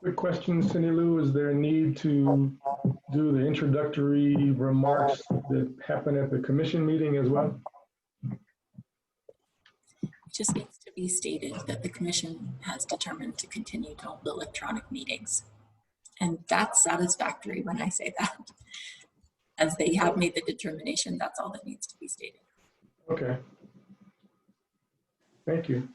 Quick question, Cindy Lou, is there a need to do the introductory remarks that happen at the commission meeting as well? It just needs to be stated that the commission has determined to continue to hold electronic meetings. And that's satisfactory when I say that. As they have made the determination, that's all that needs to be stated. Okay. Thank you.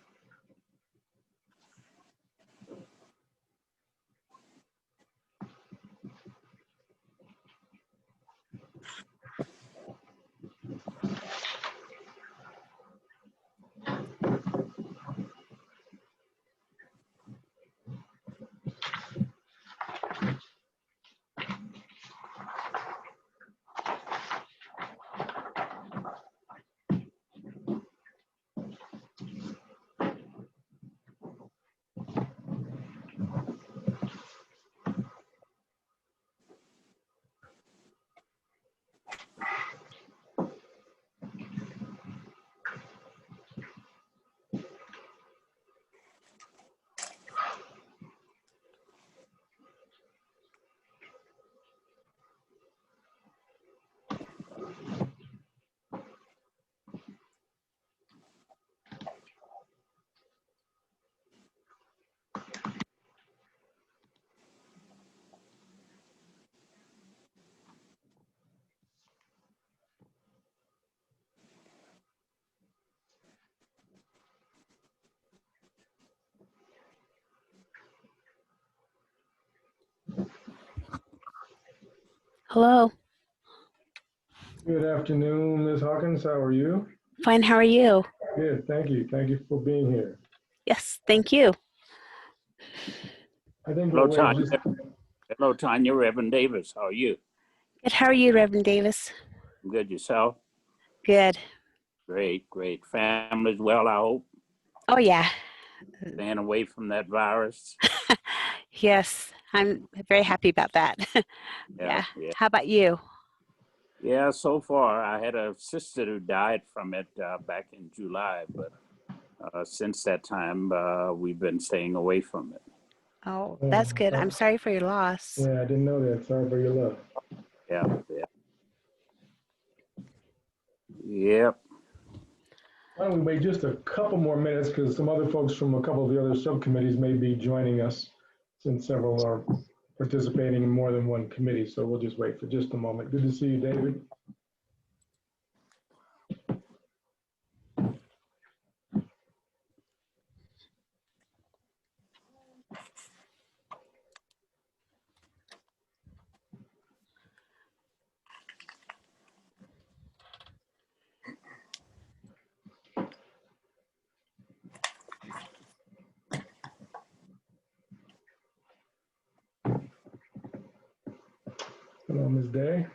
Hello. Good afternoon, Ms. Hawkins. How are you? Fine. How are you? Good. Thank you. Thank you for being here. Yes. Thank you. I think Hello, we'll Tanya. just, Hello, Tanya. Reverend Davis. How are you? Good. How are you, Reverend Davis? Good. Yourself? Good. Great, great. Family's well, I hope. Oh, yeah. Staying away from that virus. Yes. I'm very happy about that. Yeah. How about you? Yeah, so far, I had a sister who died from it back in July, but since that time, we've been staying away from it. Oh, that's good. I'm sorry for your loss. yeah, I didn't know that. Sorry for your loss. Yeah, yeah. Yep. Why don't we wait just a couple more minutes because some other folks from a couple of the other subcommittees may be joining us since several are participating in more than one committee. So we'll just wait for just a moment. Good to see you, David. Hello, Ms. Day.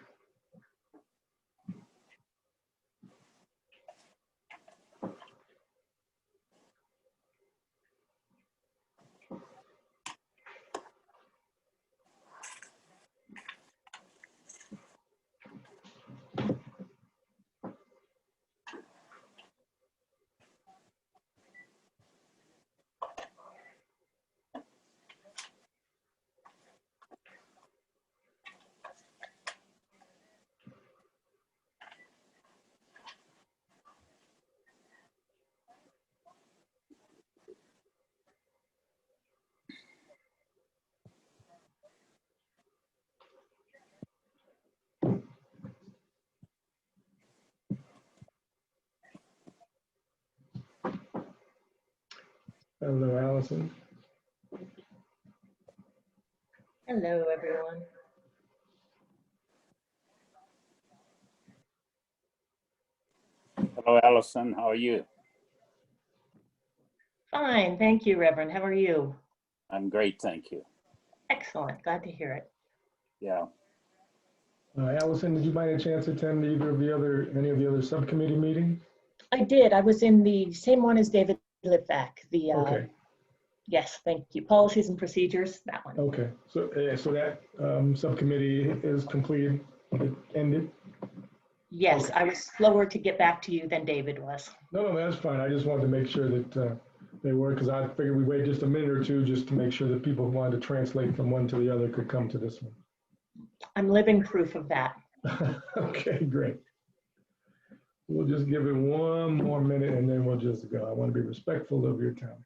Hello, Allison. Hello, everyone. Hello, Allison. How are you? Fine, thank you, Reverend. How are you? I'm great, thank you. Excellent, glad to hear it. Yeah. Allison, did you by any chance attend any of the other subcommittee meetings? I did. I was in the same one as David Litvak. The Okay. Yes, thank you. Policies and procedures. That one. Okay. So that subcommittee is completed. It ended. Yes, Okay. I was slower to get back to you than David was. No, that's fine. I just wanted to make sure that They were, because I figured we'd wait just a minute or two just to make sure that people who wanted to translate from one to the other could come to this one. I'm living proof of that. Okay, great. We'll just give it one more minute and then we'll just go. I want to be respectful of your time.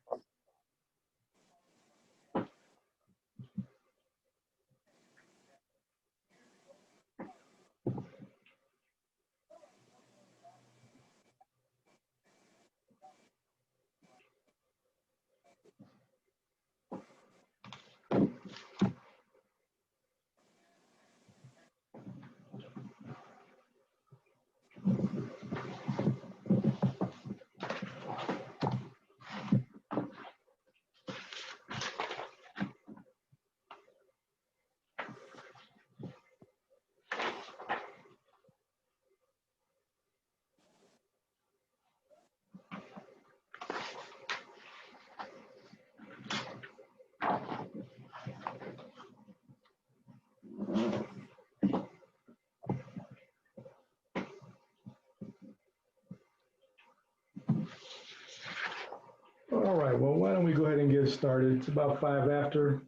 All right, well, why don't we go ahead and get started? It's about 5 after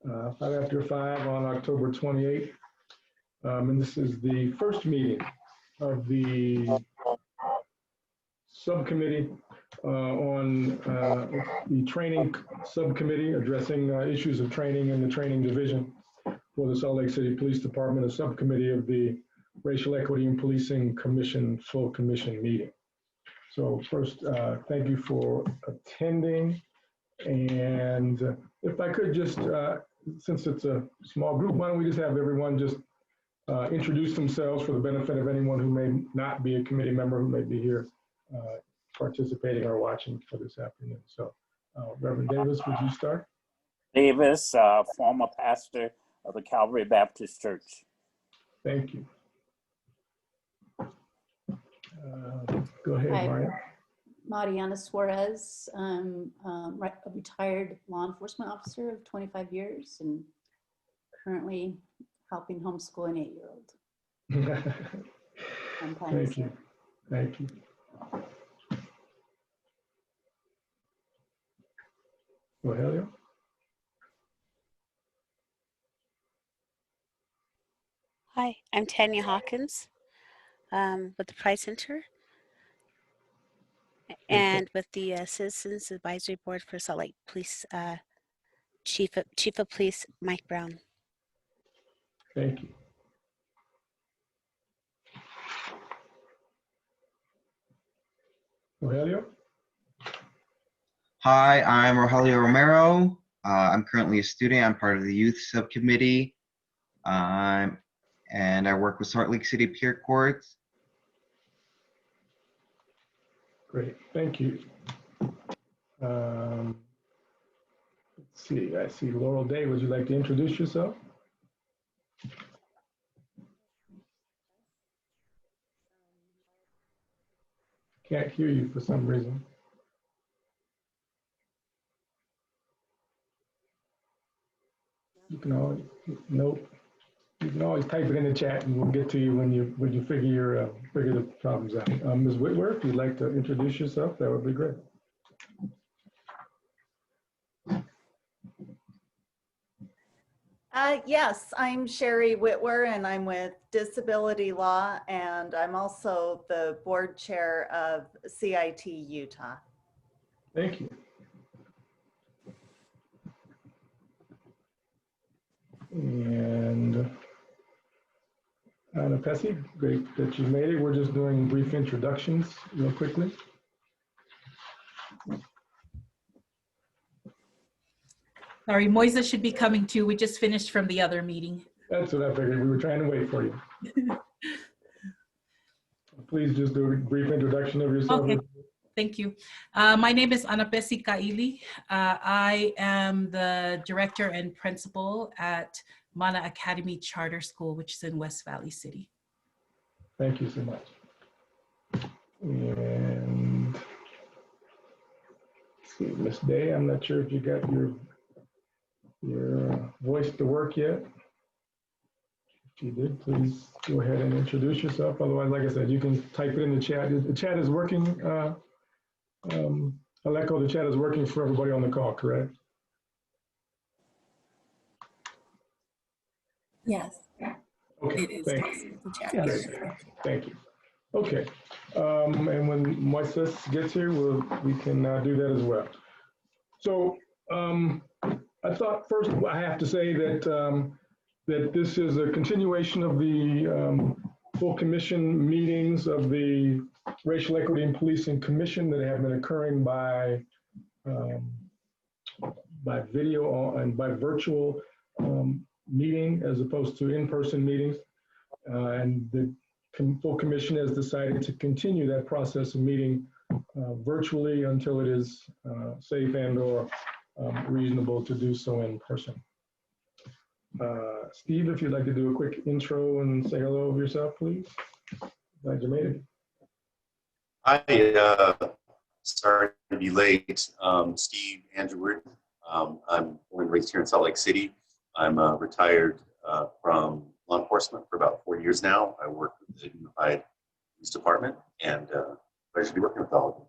5 on October 28th. And this is the first meeting of the subcommittee on the training subcommittee addressing issues of training in the training division for the Salt Lake City Police Department, a subcommittee of the Racial Equity and Policing Commission full commission meeting. So first, thank you for attending. And if I could just, since it's a small group, why don't we just have everyone just introduce themselves for the benefit of anyone who may not be a committee member who may be here participating or watching for this afternoon. So Reverend Davis, would you start? Davis, former pastor of the Calvary Baptist Church. Thank you. Go ahead, Hi. Maria. Mariana Suarez, a retired law enforcement officer of 25 years and currently helping homeschool an 8-year-old. Thank you. Thank you. Rogelio? Hi, I'm Tanya Hawkins with the Pride Center and with the Citizens Advisory Board for Salt Lake Police, Chief of Police Mike Brown. Thank you. Rogelio? Hi, I'm Rogelio Romero. I'm currently a student. I'm part of the youth subcommittee. And I work with Salt Lake City Peer Courts. Great, thank you. Let's see, I see Laurel Day. Would you like to introduce yourself? Can't hear you for some reason. You can always, nope. You can always type it in the chat and we'll get to you when you figure the problems out. Ms. Whitworth, if you'd like to introduce yourself, that would be great. Yes, I'm Sherry Whitwer and I'm with Disability Law and I'm also the board chair of CIT Utah. Thank you. And Anna Pesci, great that you made it. We're just doing brief introductions real quickly. Sorry, Moisa should be coming too. We just finished from the other meeting. That's what I figured. We were trying to wait for you. Please just do a brief introduction of yourself. Okay, thank you. My name is Ana Pesci Kaili. I am the director and principal at Mana Academy Charter School, which is in West Valley City. Thank you so much. And let's see, Ms. Day, I'm not sure if you got your voice to work yet. If you did, please go ahead and introduce yourself. Otherwise, like I said, you can type it in the chat. The chat is working, Aleko, the chat is working for everybody on the call, correct? Yes, Okay, it is thank possible to chat. you. Thank you. Okay, and when Moises gets here, we can do that as well. So I thought first I have to say that that this is a continuation of the full commission meetings of the Racial Equity and Policing Commission that have been occurring by video and by virtual meeting as opposed to in-person meetings. And the full commission has decided to continue that process of meeting virtually until it is safe and or reasonable to do so in person. Steve, if you'd like to do a quick intro and say hello of yourself, please. Glad you made it. Hi, sorry to be late. Steve Andrew Word. I'm born and raised here in Salt Lake City. I'm retired from law enforcement for about 4 years now. I work with the Unified Police Department and pleasure to be working with all of you.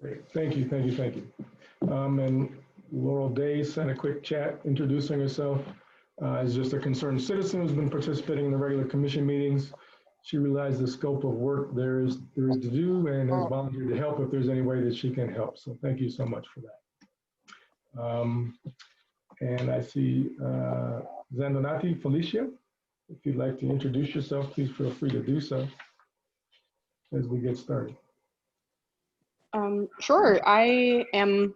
Great, thank you, thank you, thank you. And Laurel Day sent a quick chat introducing herself as just a concerned citizen who's been participating in the regular commission meetings. She realized the scope of work there is to do and has volunteered to help if there's any way that she can help. So thank you so much for that. And I see Zandonati Felicia. If you'd like to introduce yourself, please feel free to do so as we get started. Sure. I am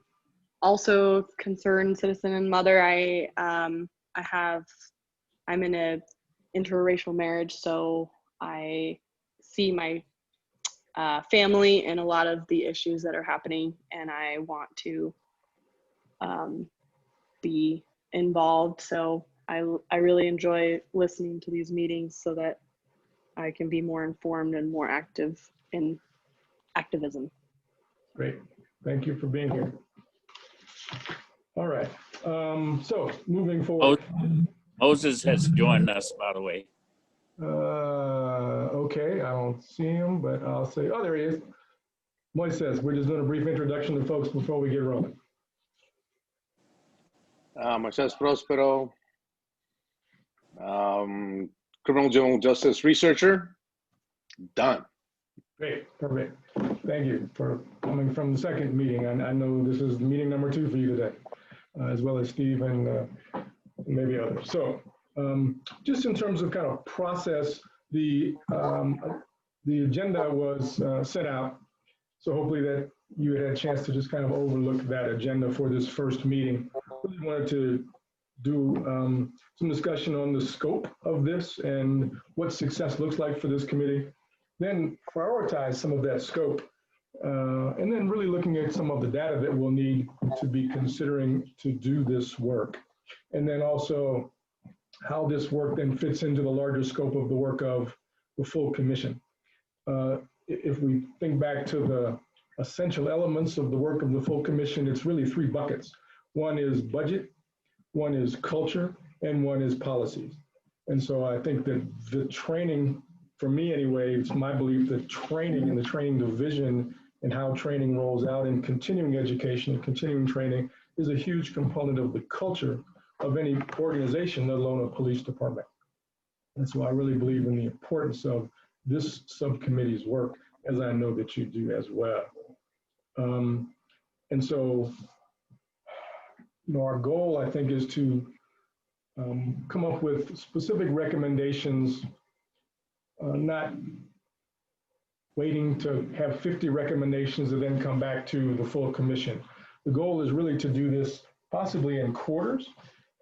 also a concerned citizen and mother. I'm in a interracial marriage, so I see my family in a lot of the issues that are happening, and I want to be involved. So I really enjoy listening to these meetings so that I can be more informed and more active in activism. Great. Thank you for being here. All right. So moving forward. Moses has joined us, by the way. Okay, I don't see him, but I'll say, oh, there he is. Moises, we're just doing a brief introduction to folks before we get rolling. Moises Prospero, criminal justice researcher. Done. Great, perfect. Thank you for coming from the second meeting. I know this is meeting number 2 for you today, as well as Steve and maybe others. So just in terms of kind of process, the agenda was set out. So hopefully that you had a chance to just kind of overlook that agenda for this first meeting. Really wanted to do some discussion on the scope of this and what success looks like for this committee. Then prioritize some of that scope, and then really looking at some of the data that we'll need to be considering to do this work. And then also how this work then fits into the larger scope of the work of the full commission. If we think back to the essential elements of the work of the full commission, it's really 3 buckets. One is budget, one is culture, and one is policies. And so I think that the training, for me anyway, it's my belief that training and the training division and how training rolls out in continuing education and continuing training is a huge component of the culture of any organization, let alone a police department. And so I really believe in the importance of this subcommittee's work, as I know that you do as well. And so, you know, our goal, I think, is to come up with specific recommendations, not waiting to have 50 recommendations and then come back to the full commission. The goal is really to do this possibly in quarters.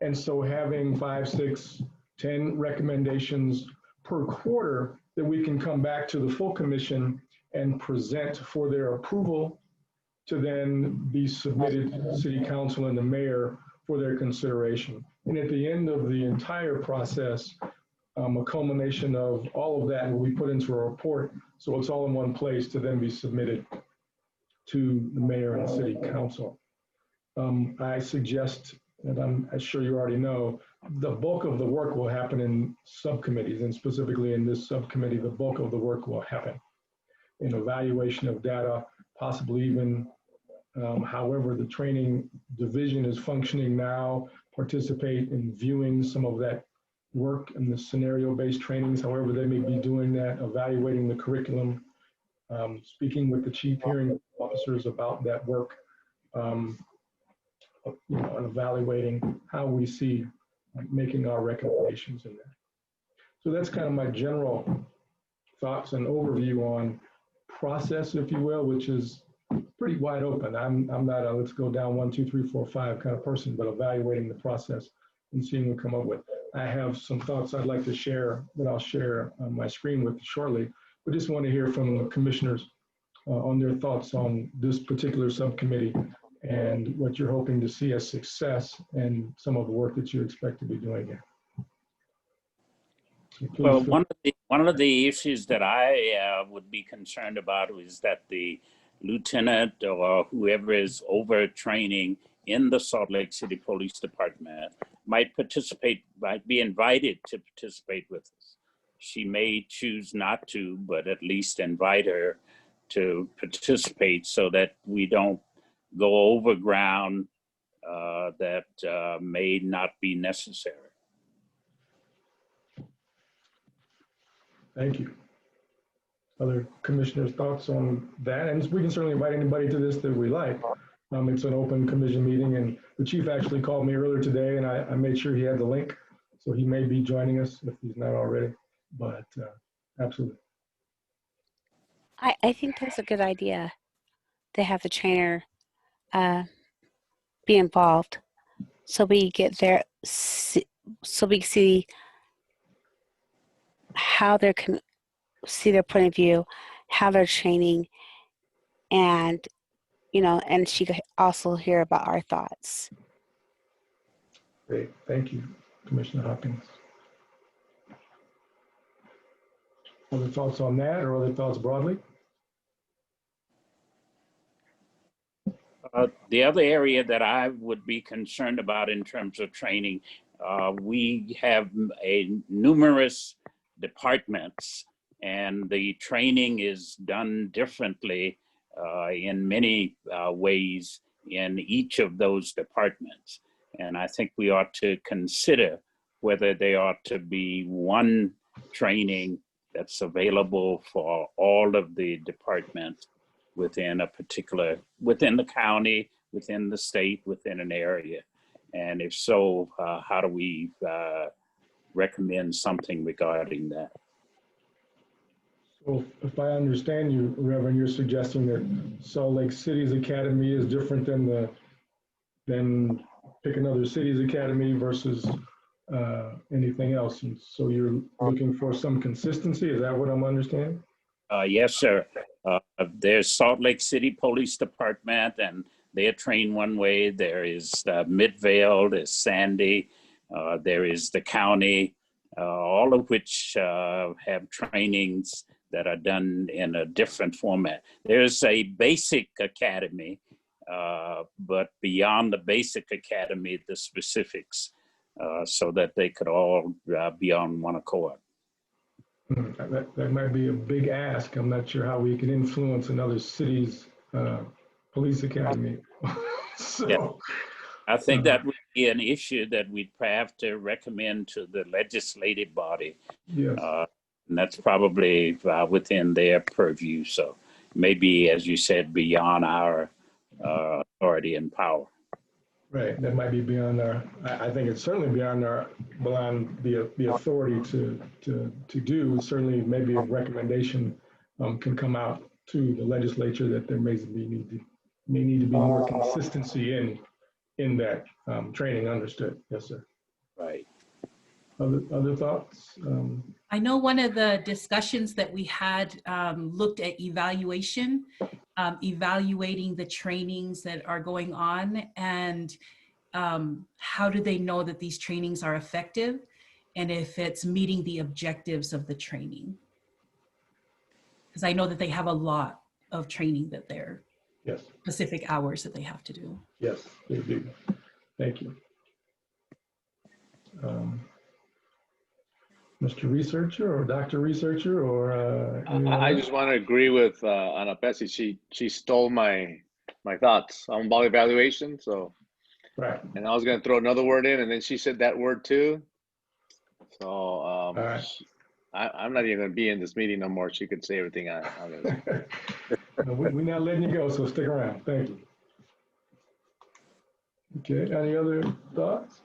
And so having 5, 6, 10 recommendations per quarter that we can come back to the full commission and present for their approval to then be submitted to the city council and the mayor for their consideration. And at the end of the entire process, a culmination of all of that will be put into a report, so it's all in one place to then be submitted to the mayor and city council. I suggest, and I'm sure you already know, the bulk of the work will happen in subcommittees, and specifically in this subcommittee, the bulk of the work will happen in evaluation of data, possibly even however the training division is functioning now, participate in viewing some of that work and the scenario-based trainings, however they may be doing that, evaluating the curriculum, speaking with the chief hearing officers about that work, and evaluating how we see making our recommendations in that. So that's kind of my general thoughts and overview on process, if you will, which is pretty wide open. I'm not a let's go down 1, 2, 3, 4, 5 kind of person, but evaluating the process and seeing what we come up with. I have some thoughts I'd like to share that I'll share on my screen with you shortly, but just want to hear from the commissioners on their thoughts on this particular subcommittee and what you're hoping to see as success and some of the work that you expect to be doing here. So well, one of the issues that I would be concerned about is that the lieutenant or whoever is over training in the Salt Lake City Police Department might be invited to participate with us. She may choose not to, but at least invite her to participate so that we don't go over ground that may not be necessary. Thank you. Other commissioners' thoughts on that? And we can certainly invite anybody to this that we like. It's an open commission meeting, and the chief actually called me earlier today, and I made sure he had the link, so he may be joining us if he's not already, but absolutely. I think that's a good idea to have the trainer be involved, so we get there, so we see how they can see their point of view, how they're training, and and she could also hear about our thoughts. Great, thank you, Commissioner Hopkins. Other thoughts on that, or other thoughts broadly? The other area that I would be concerned about in terms of training, we have numerous departments, and the training is done differently in many ways in each of those departments. And I think we ought to consider whether there ought to be one training that's available for all of the departments within the county, within the state, within an area. And if so, how do we recommend something regarding that? So if I understand you, Reverend, you're suggesting that Salt Lake City's academy is different than pick another city's academy versus anything else. And so you're looking for some consistency. Is that what I'm understanding? Yes, sir. There's Salt Lake City Police Department, and they're trained one way. There is Midvale, there's Sandy, there is the county, all of which have trainings that are done in a different format. There's a basic academy, but beyond the basic academy, the specifics, so that they could all be on one accord. That might be a big ask. I'm not sure how we can influence another city's police academy. So, yeah. I think that would be an issue that we'd have to recommend to the legislative body. Yes. And that's probably within their purview. So maybe, as you said, beyond our authority and power. Right. That might be beyond our, I think it's certainly beyond the authority to do. Certainly maybe a recommendation can come out to the legislature that there may need to be more consistency in that training. Understood. Yes, sir. Right. Other thoughts? I know one of the discussions that we had looked at evaluation, evaluating the trainings that are going on, and how do they know that these trainings are effective, and if it's meeting the objectives of the training. Because I know that they have a lot of training that they're yes, specific hours that they have to do. Yes, they do. Thank you. Mr. Researcher or Dr. Researcher or anyone I else? just want to agree with Ana Pesci. She stole my thoughts on ball evaluation. So, Right. and I was going to throw another word in, and then she said that word too. So All right. I'm not even going to be in this meeting no more. She could say everything I'm going to say. No, we're not letting you go, so stick around. Thank you. Okay, any other thoughts?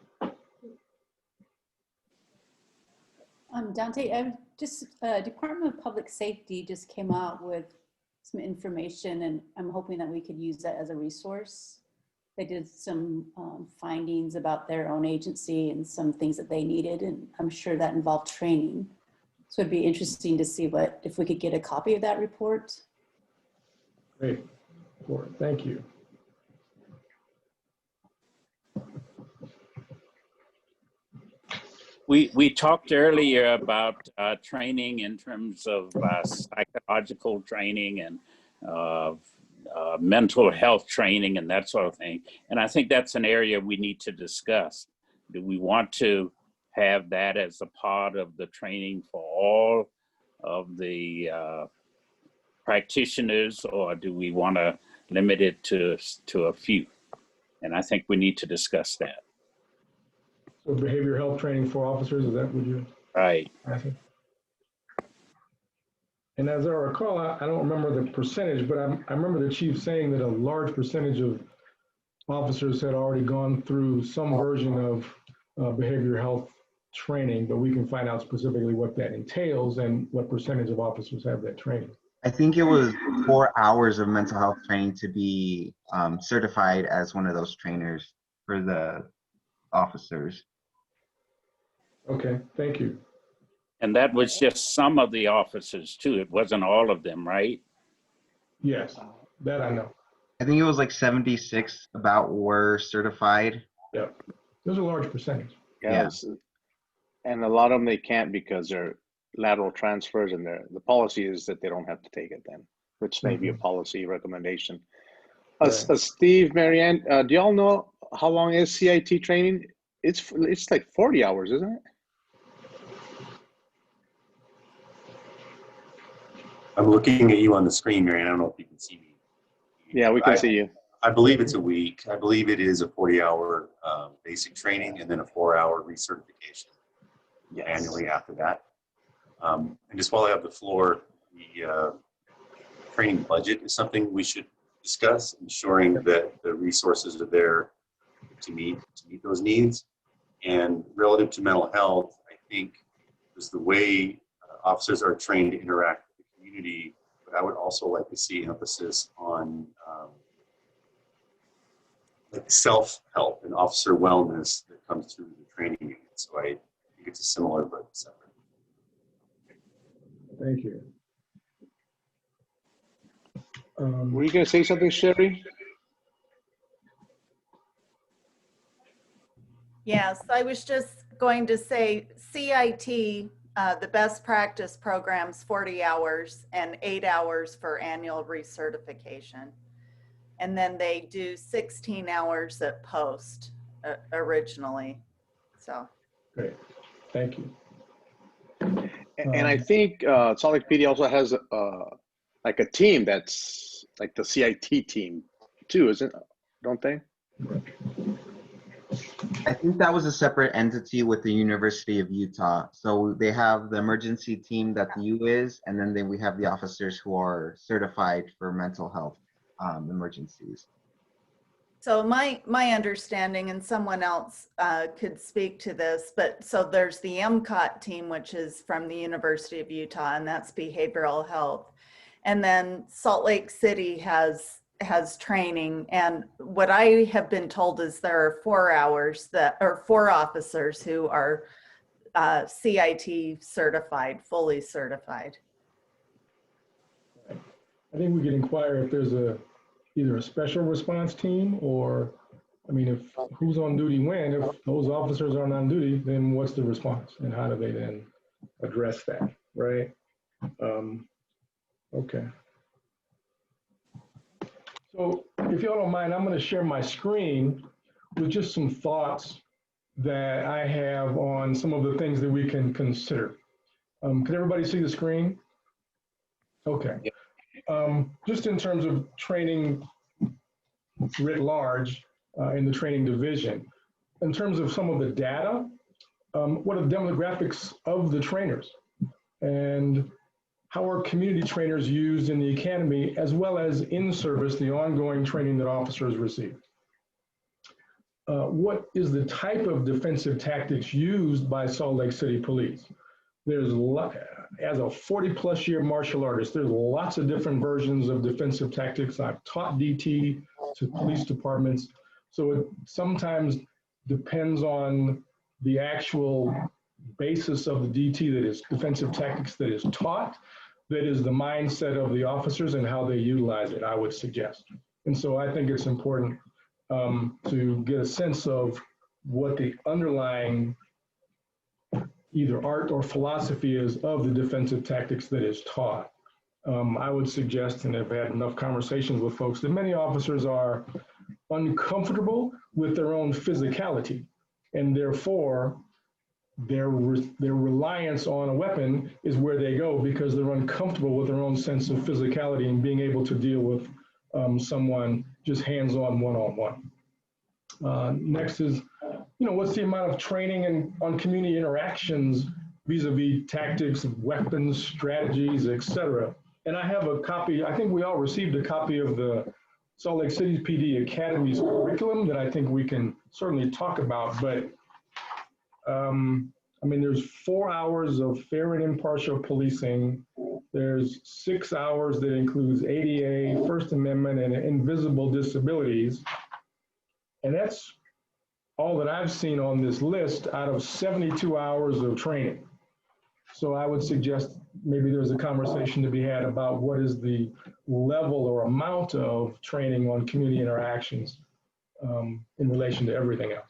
Dante, I've just, Department of Public Safety just came out with some information, and I'm hoping that we could use that as a resource. They did some findings about their own agency and some things that they needed, and I'm sure that involved training. So it'd be interesting to see if we could get a copy of that report. Great. Thank you. We talked earlier about training in terms of psychological training and mental health training and that sort of thing. And I think that's an area we need to discuss. Do we want to have that as a part of the training for all of the practitioners, or do we want to limit it to a few? And I think we need to discuss that. So behavioral health training for officers, is that what you're Right. asking? And as I recall, I don't remember the percentage, but I remember the chief saying that a large percentage of officers had already gone through some version of behavioral health training, but we can find out specifically what that entails and what percentage of officers have that training. I think it was 4 hours of mental health training to be certified as one of those trainers for the officers. Okay, thank you. And that was just some of the officers too. It wasn't all of them, right? Yes, that I know. I think it was like 76 about were certified. Yep, there's a large percentage. Yes. And a lot of them, they can't because they're lateral transfers, and the policy is that they don't have to take it then, which may be a policy recommendation. Steve, Marianne, do y'all know how long is CIT training? It's like 40 hours, isn't it? I'm looking at you on the screen, Marianne. I don't know if you can see me. Yeah, we can see you. I believe it's a week. I believe it is a 40-hour basic training and then a 4-hour recertification annually after that. And just while I have the floor, the training budget is something we should discuss, ensuring that the resources are there to meet those needs. And relative to mental health, I think is the way officers are trained to interact with the community, but I would also like to see emphasis on like self-help and officer wellness that comes through the training unit. So I think it's a similar but separate. Thank you. Were you going to say something, Sherry? Yes, I was just going to say CIT, the best practice program's 40 hours and 8 hours for annual recertification. And then they do 16 hours at post originally. So. Great, thank you. And I think Salt Lake PD also has like a team that's like the CIT team too, isn't it? Don't they? I think that was a separate entity with the University of Utah. So they have the emergency team that the U is, and then we have the officers who are certified for mental health emergencies. So my understanding, and someone else could speak to this, but so there's the MCOT team, which is from the University of Utah, and that's behavioral health. And then Salt Lake City has training. And what I have been told is there are 4 hours that, or 4 officers who are CIT certified, fully certified. I think we could inquire if there's either a special response team or, I mean, if who's on duty when, if those officers aren't on duty, then what's the response and how do they then address that, right? Okay. So if y'all don't mind, I'm going to share my screen with just some thoughts that I have on some of the things that we can consider. Can everybody see the screen? Okay. Just in terms of training writ large in the training division, in terms of some of the data, what are the demographics of the trainers? And how are community trainers used in the academy, as well as in service, the ongoing training that officers receive? What is the type of defensive tactics used by Salt Lake City Police? There's as a 40+ year martial artist, there's lots of different versions of defensive tactics. I've taught DT to police departments. So it sometimes depends on the actual basis of the DT that is defensive tactics that is taught, that is the mindset of the officers and how they utilize it, I would suggest. And so I think it's important to get a sense of what the underlying either art or philosophy is of the defensive tactics that is taught. I would suggest, and I've had enough conversations with folks, that many officers are uncomfortable with their own physicality, and therefore their reliance on a weapon is where they go because they're uncomfortable with their own sense of physicality and being able to deal with someone just hands-on, one-on-one. Next is, what's the amount of training on community interactions vis-a-vis tactics, weapons, strategies, etc. And I have a copy, I think we all received a copy of the Salt Lake City PD Academy's curriculum that I think we can certainly talk about, but there's 4 hours of fair and impartial policing. There's 6 hours that includes ADA, First Amendment, and invisible disabilities. And that's all that I've seen on this list out of 72 hours of training. So I would suggest maybe there's a conversation to be had about what is the level or amount of training on community interactions in relation to everything else.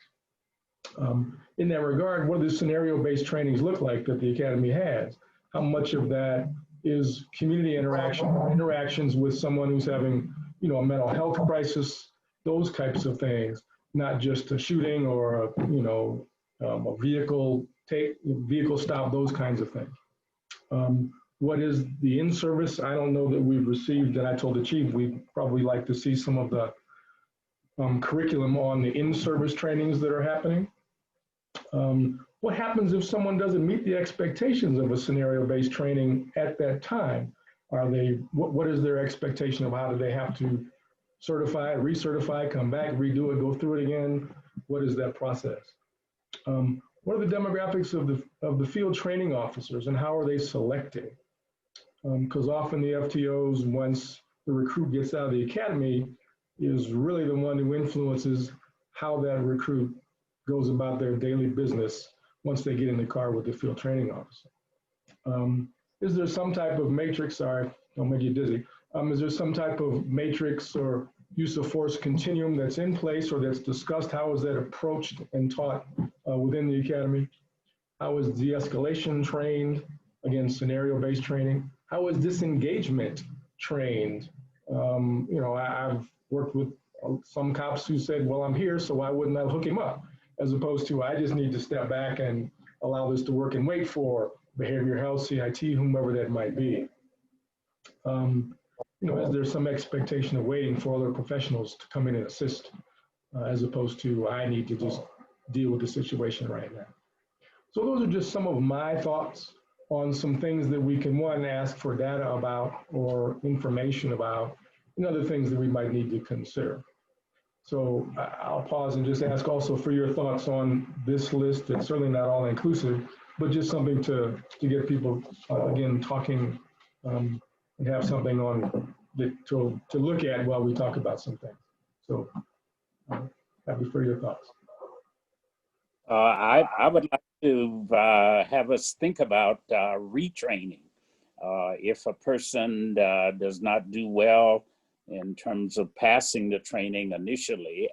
In that regard, what do the scenario-based trainings look like that the Academy has? How much of that is community interactions with someone who's having, a mental health crisis, those types of things, not just a shooting or a vehicle stop, those kinds of things. What is the in-service? I don't know that we've received, and I told the chief, we'd probably like to see some of the curriculum on the in-service trainings that are happening. What happens if someone doesn't meet the expectations of a scenario-based training at that time? What is their expectation of how do they have to certify, recertify, come back, redo it, go through it again? What is that process? What are the demographics of the field training officers and how are they selected? Because often the FTOs, once the recruit gets out of the academy, is really the one who influences how that recruit goes about their daily business once they get in the car with the field training officer. Is there some type of matrix, sorry, don't make you dizzy. Is there some type of matrix or use of force continuum that's in place or that's discussed? How is that approached and taught within the academy? How is de-escalation trained? Again, scenario-based training. How is disengagement trained? I've worked with some cops who said, well, I'm here, so why wouldn't I hook him up? As opposed to, I just need to step back and allow this to work and wait for behavioral health, CIT, whomever that might be. Is there some expectation of waiting for other professionals to come in and assist, as opposed to, I need to just deal with the situation right now? So those are just some of my thoughts on some things that we can, one, ask for data about or information about, and other things that we might need to consider. So I'll pause and just ask also for your thoughts on this list. It's certainly not all inclusive, but just something to get people, again, talking and have something on to look at while we talk about some things. So happy for your thoughts. I would like to have us think about retraining. If a person does not do well in terms of passing the training initially,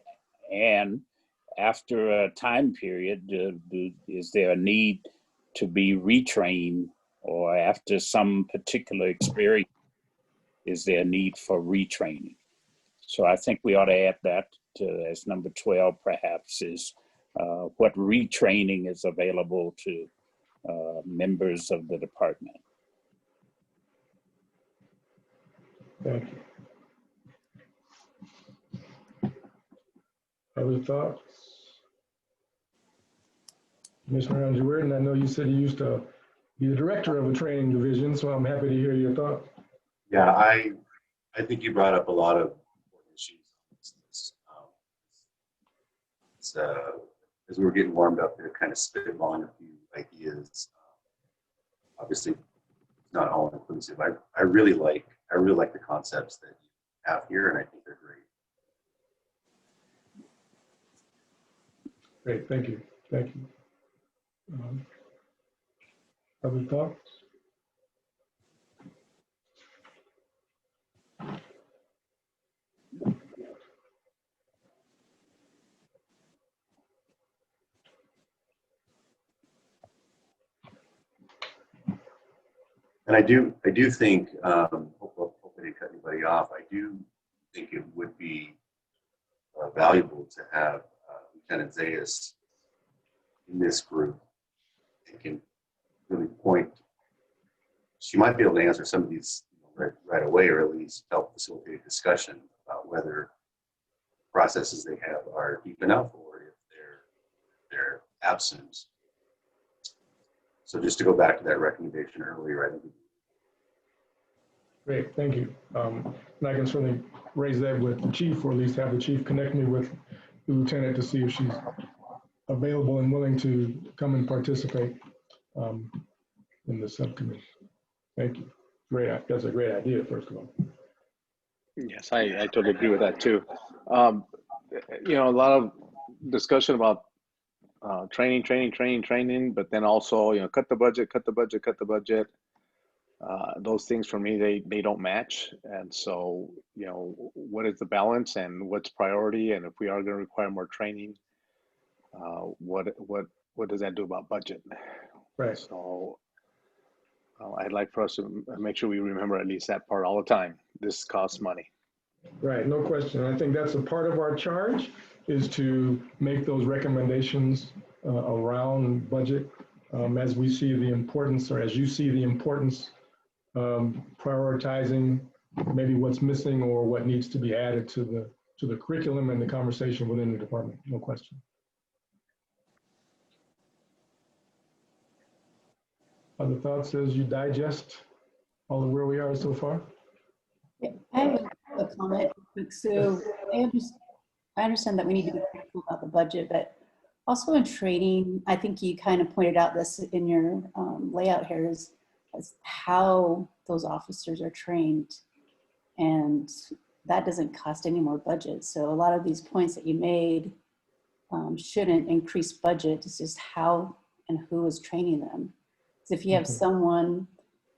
and after a time period, is there a need to be retrained, or after some particular experience, is there a need for retraining? So I think we ought to add that to, as number 12 perhaps, is what retraining is available to members of the department. Thank you. Other thoughts? Commissioner Andrew Weirton, I know you said you used to be the director of a training division, so I'm happy to hear your thoughts. Yeah, I think you brought up a lot of important issues. As we were getting warmed up there, kind of spitballing a few ideas. Obviously, it's not all inclusive. I really like the concepts that you have here, and I think they're great. Great, thank you, thank you. Other thoughts? And I do think, hopefully I didn't cut anybody off, I do think it would be valuable to have Lieutenant Zayas in this group and can really point. She might be able to answer some of these right away, or at least help facilitate a discussion about whether processes they have are deep enough or if they're absent. So just to go back to that recommendation earlier, I think. Great, thank you. And I can certainly raise that with the chief, or at least have the chief connect me with the lieutenant to see if she's available and willing to come and participate in the subcommittee. Thank you. Great, that's a great idea, first of all. Yes, I totally agree with that too. You know, a lot of discussion about training, but then also, you know, cut the budget. Those things for me, they don't match. And so, you know, what is the balance and what's priority? And if we are going to require more training, what does that do about budget? Right. So I'd like for us to make sure we remember at least that part all the time. This costs money. Right, no question. I think that's a part of our charge, is to make those recommendations around budget as we see the importance, or as you see the importance, prioritizing maybe what's missing or what needs to be added to the curriculum and the conversation within the department, no question. Other thoughts as you digest all of where we are so far? Yeah, I have a comment. So I understand that we need to be careful about the budget, but also in training, I think you kind of pointed out this in your layout here, is how those officers are trained, and that doesn't cost any more budget. So a lot of these points that you made shouldn't increase budget. It's just how and who is training them. So if you have someone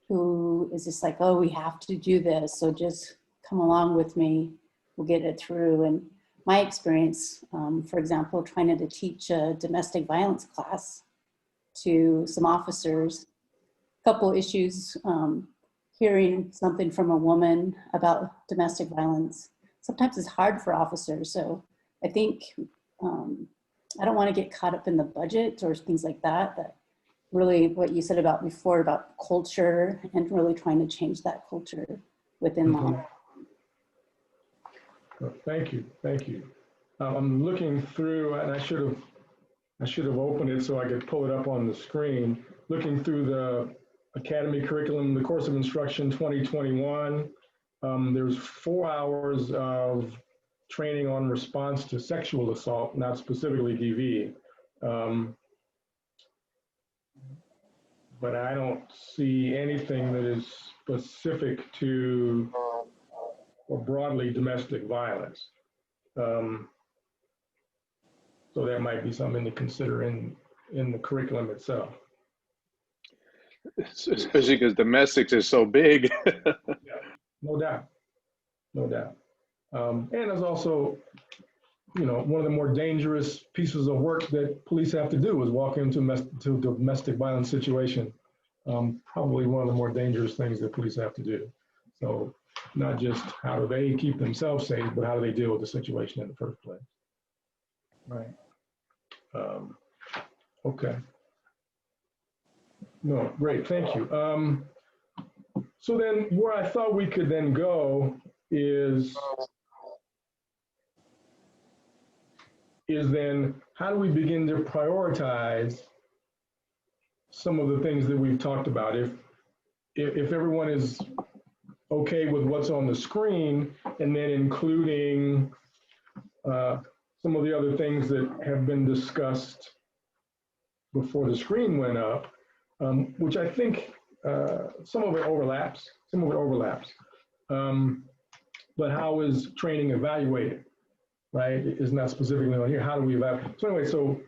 who is just like, oh, we have to do this, so just come along with me, we'll get it through. And my experience, for example, trying to teach a domestic violence class to some officers, a couple issues, hearing something from a woman about domestic violence, sometimes it's hard for officers. So I think, I don't want to get caught up in the budget or things like that, but really what you said about before about culture and really trying to change that culture within law. Thank you, thank you. I'm looking through, and I should have opened it so I could pull it up on the screen. Looking through the Academy curriculum, the course of instruction 2021. There's 4 hours of training on response to sexual assault, not specifically DV. But I don't see anything that is specific to or broadly domestic violence. So that might be something to consider in the curriculum itself. Especially because domestics is so big. Yeah, no doubt, no doubt. And there's also, you know, one of the more dangerous pieces of work that police have to do is walk into a domestic violence situation. Probably one of the more dangerous things that police have to do. So not just how do they keep themselves safe, but how do they deal with the situation in the first place. Right. Okay. No, great, thank you. So then where I thought we could then go is then how do we begin to prioritize some of the things that we've talked about? If everyone is okay with what's on the screen, and then including some of the other things that have been discussed before the screen went up, which I think some of it overlaps. But how is training evaluated, right? It's not specifically on here. How do we evaluate? So anyway, so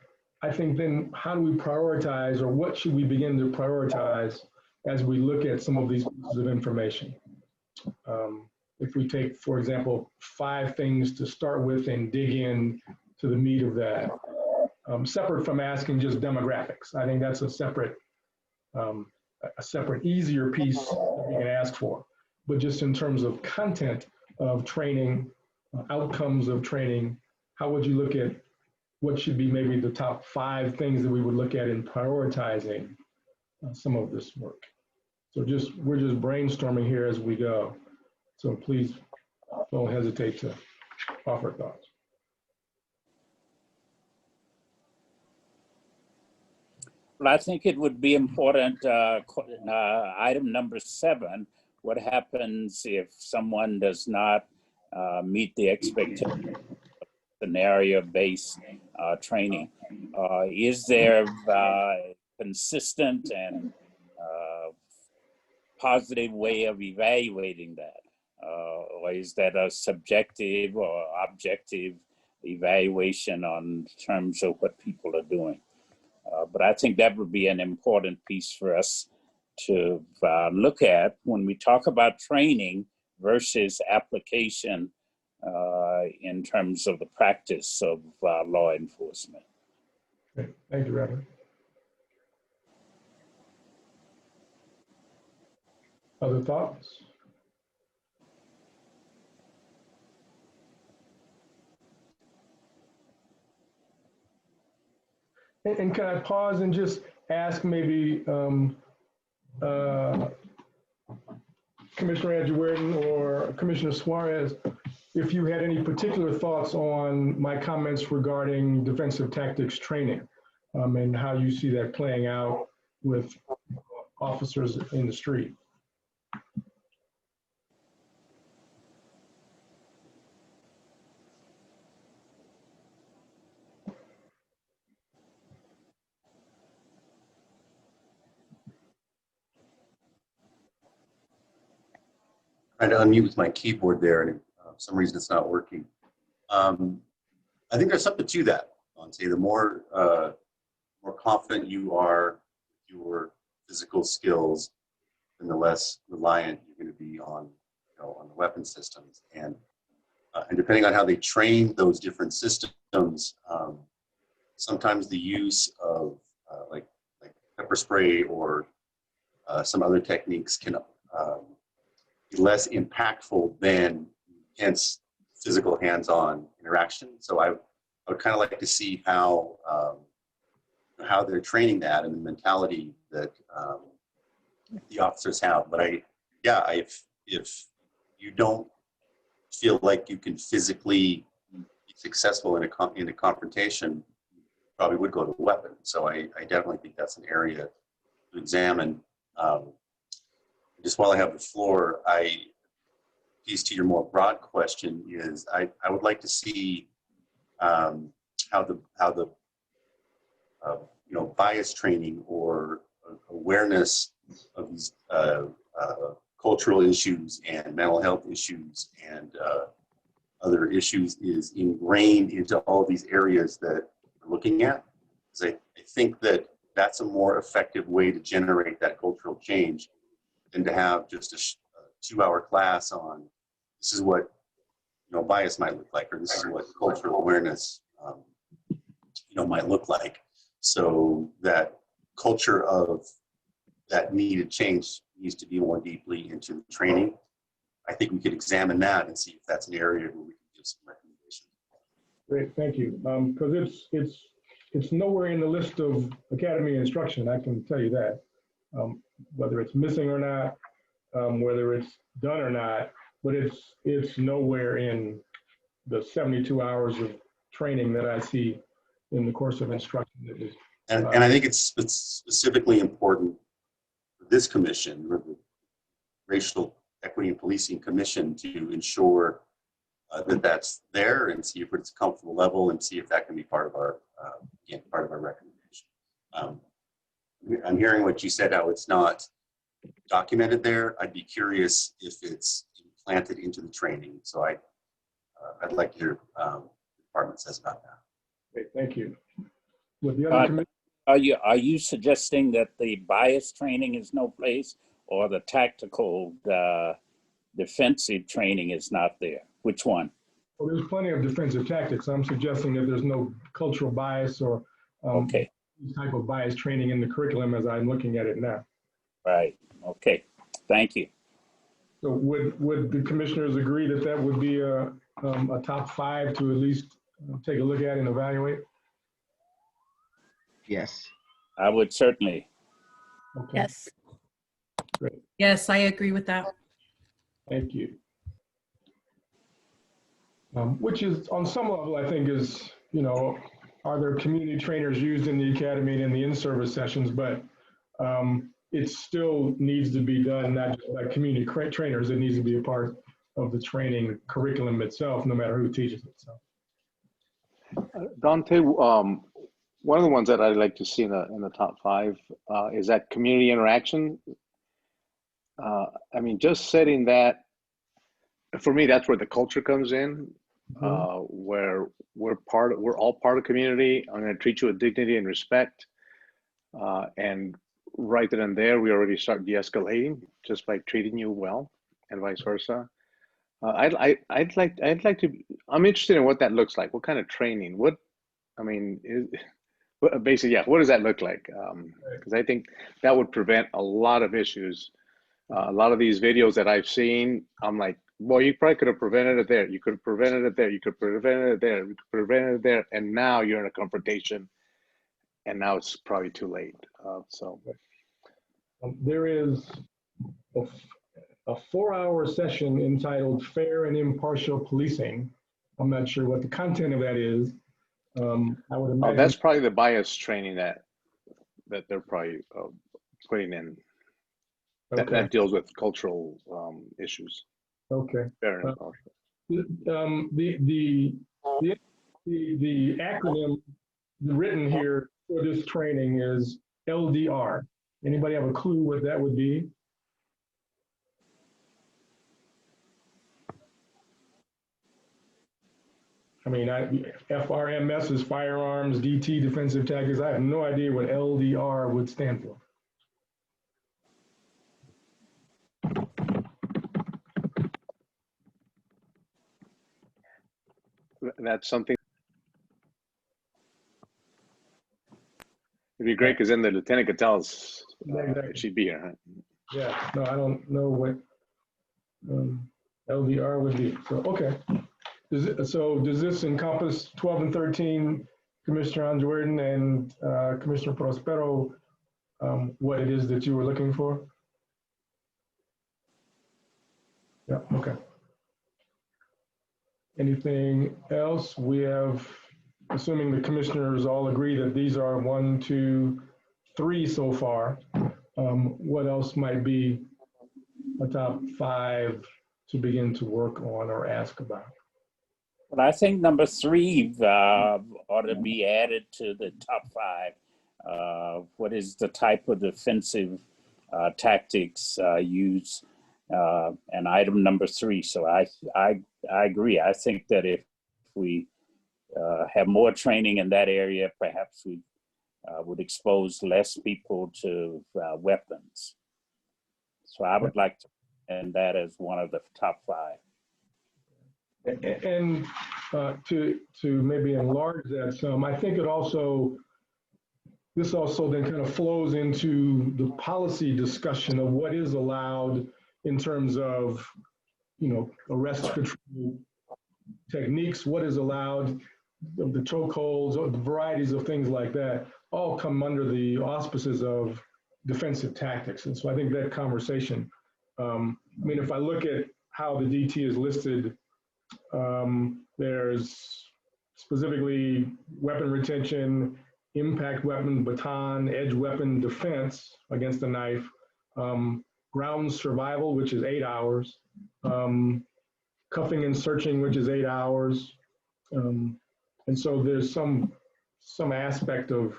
I think then how do we prioritize, or what should we begin to prioritize as we look at some of these pieces of information? If we take, for example, 5 things to start with and dig in to the meat of that, separate from asking just demographics. I think that's a separate, easier piece that we can ask for. But just in terms of content of training, outcomes of training, how would you look at what should be maybe the top 5 things that we would look at in prioritizing some of this work? So we're just brainstorming here as we go. So please don't hesitate to offer thoughts. Well, I think it would be important, item number 7, what happens if someone does not meet the expectation of scenario-based training? Is there consistent and positive way of evaluating that? Or is that a subjective or objective evaluation on terms of what people are doing? But I think that would be an important piece for us to look at when we talk about training versus application in terms of the practice of law enforcement. Okay. Thank you, Reverend. Other thoughts? And can I pause and just ask maybe Commissioner Edgeworth or Commissioner Suarez, if you had any particular thoughts on my comments regarding defensive tactics training and how you see that playing out with officers in the street? Trying to unmute with my keyboard there, and for some reason it's not working. I think there's something to that. I'd say the more confident you are with your physical skills, then the less reliant you're going to be on, on the weapon systems. And depending on how they train those different systems, sometimes the use of like pepper spray or some other techniques can be less impactful than hence physical hands-on interaction. So I would kind of like to see how they're training that and the mentality that the officers have. But if you don't feel like you can physically be successful in a confrontation, you probably would go to a weapon. So I definitely think that's an area to examine. Just while I have the floor, piece to your more broad question is I would like to see how the bias training or awareness of these cultural issues and mental health issues and other issues is ingrained into all these areas that we're looking at. Because I think that that's a more effective way to generate that cultural change than to have just a 2-hour class on this is what bias might look like, or this is what cultural awareness might look like. So that culture of that needed change needs to be more deeply into training. I think we could examine that and see if that's an area where we can give some recommendations. Great, thank you. Because it's nowhere in the list of academy instruction, I can tell you that. whether it's missing or not, whether it's done or not, but it's nowhere in the 72 hours of training that I see in the course of instruction. That is, and I think it's specifically important for this commission, or the Racial Equity and Policing Commission, to ensure that that's there and see if it's a comfortable level and see if that can be part of our recommendation. I'm hearing what you said, how it's not documented there. I'd be curious if it's implanted into the training. So I'd like to hear what the department says about that. great, thank you. With the other committee, Are you suggesting that the bias training is no place, or the tactical defensive training is not there? Which one? well, there's plenty of defensive tactics. I'm suggesting that there's no cultural bias or Okay, type of bias training in the curriculum as I'm looking at it now. right. Okay, thank you. So would the commissioners agree that that would be a top 5 to at least take a look at and evaluate? Yes. I would certainly. Okay, Yes. great. Yes, I agree with that. Thank you. Which is, on some level, I think is, are there community trainers used in the academy and in the in-service sessions? But it still needs to be done, not just by community trainers. It needs to be a part of the training curriculum itself, no matter who teaches it. So. Dante, one of the ones that I'd like to see in the top 5 is that community interaction. I mean, just setting that, for me, that's where the culture comes in, where we're all part of community. I'm going to treat you with dignity and respect, and right then and there, we already start de-escalating just by treating you well, and vice versa. I'd like to. I'm interested in what that looks like. What kind of training? Basically, yeah. What does that look like? Because I think that would prevent a lot of issues. A lot of these videos that I've seen, I'm like, well, you probably could have prevented it there. You could have prevented it there. You could have prevented it there. You could have prevented it there. And now you're in a confrontation, and now it's probably too late. There is a 4-hour session entitled Fair and Impartial Policing. I'm not sure what the content of that is. I would imagine that's probably the bias training that they're probably putting in. That deals with cultural issues. Okay. Fair and impartial. The acronym written here for this training is LDR. Anybody have a clue what that would be? I mean, FRMS is firearms, DT, defensive tactics. I have no idea what LDR would stand for. That's something. It'd be great because then the lieutenant could tell us if she'd be here. Huh? Yeah, no, I don't know what LDR would be. So, okay. Does this encompass 12 and 13, Commissioner Anjouerden and Commissioner Prospero, what it is that you were looking for? Yeah, okay. Anything else? We have, assuming the commissioners all agree that these are 1, 2, 3 so far, what else might be a top 5 to begin to work on or ask about? Well, I think number 3 ought to be added to the top 5. What is the type of defensive tactics used? And item number 3. So I agree. I think that if we have more training in that area, perhaps we would expose less people to weapons. So I would like to end that as one of the top 5. And to maybe enlarge that some, I think this also then kind of flows into the policy discussion of what is allowed in terms of, arrest control techniques, what is allowed, the chokeholds, or the varieties of things like that, all come under the auspices of defensive tactics. And so I think that conversation, I mean, if I look at how the DT is listed, there's specifically weapon retention, impact weapon, baton, edge weapon defense against a knife, ground survival, which is 8 hours, cuffing and searching, which is 8 hours. And so there's some aspect of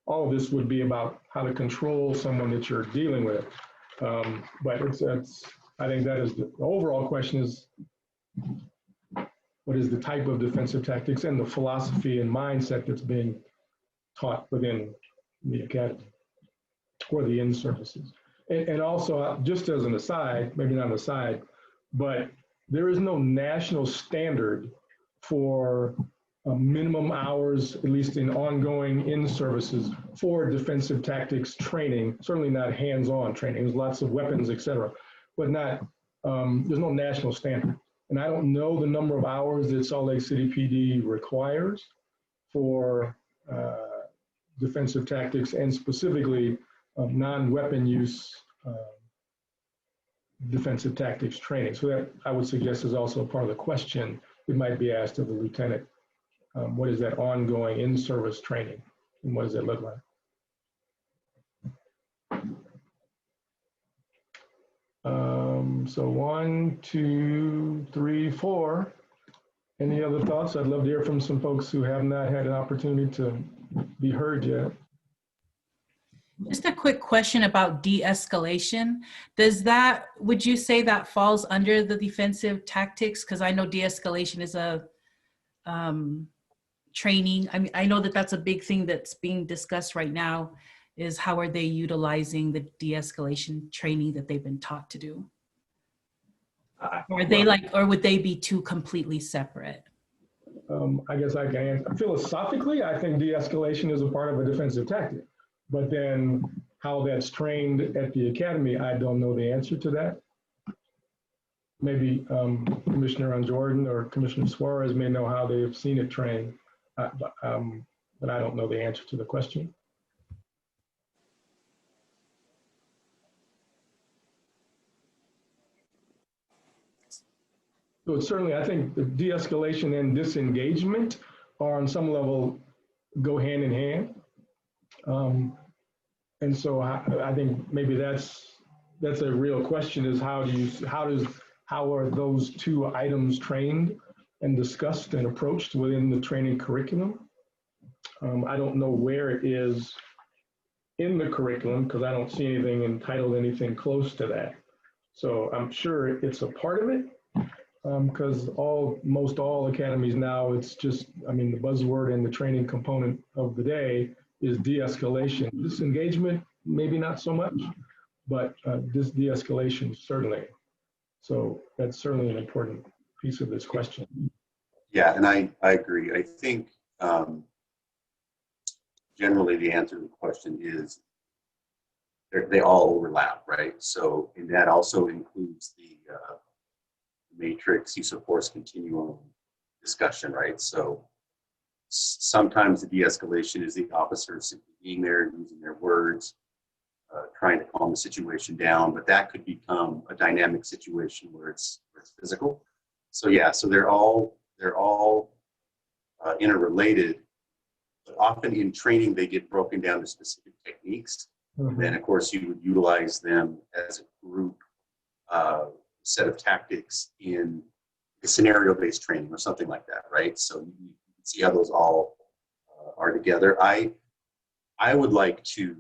all of this would be about how to control someone that you're dealing with. But I think that is the overall question is, what is the type of defensive tactics and the philosophy and mindset that's being taught within the academy or the in-services. And also, just as an aside, maybe not an aside, but there is no national standard for minimum hours, at least in ongoing in-services, for defensive tactics training, certainly not hands-on training. There's lots of weapons, et cetera, but not, there's no national standard. And I don't know the number of hours that Salt Lake City PD requires for defensive tactics and specifically non-weapon use defensive tactics training. So that I would suggest is also part of the question that might be asked of the lieutenant. What is that ongoing in-service training and what does it look like? So 1, 2, 3, 4. Any other thoughts? I'd love to hear from some folks who have not had an opportunity to be heard yet. Just a quick question about de-escalation. Would you say that falls under the defensive tactics? Because I know de-escalation is a training. I mean, I know that that's a big thing that's being discussed right now, is how are they utilizing the de-escalation training that they've been taught to do? Or would they be two completely separate? I guess I can answer. Philosophically, I think de-escalation is a part of a defensive tactic. But then how that's trained at the academy, I don't know the answer to that. Maybe Commissioner Jordan or Commissioner Suarez may know how they've seen it trained, but I don't know the answer to the question. So certainly, I think the de-escalation and disengagement are on some level go hand in hand. And so I think maybe that's a real question: is how are those two items trained and discussed and approached within the training curriculum? I don't know where it is in the curriculum because I don't see anything entitled anything close to that. So I'm sure it's a part of it. Because most all academies now, it's just, I mean, the buzzword and the training component of the day is de-escalation. Disengagement, maybe not so much, but this de-escalation certainly. So that's certainly an important piece of this question. Yeah, and I agree. I think generally the answer to the question is they all overlap, right? So, and that also includes the matrix use of force continuum discussion, right? So sometimes the de-escalation is the officer simply being there, using their words, trying to calm the situation down, but that could become a dynamic situation where it's physical. So yeah, so they're all interrelated, but often in training they get broken down to specific techniques. Mm-hmm. Then of course you would utilize them as a group set of tactics in a scenario-based training or something like that, right? So you can see how those all are together. I would like to,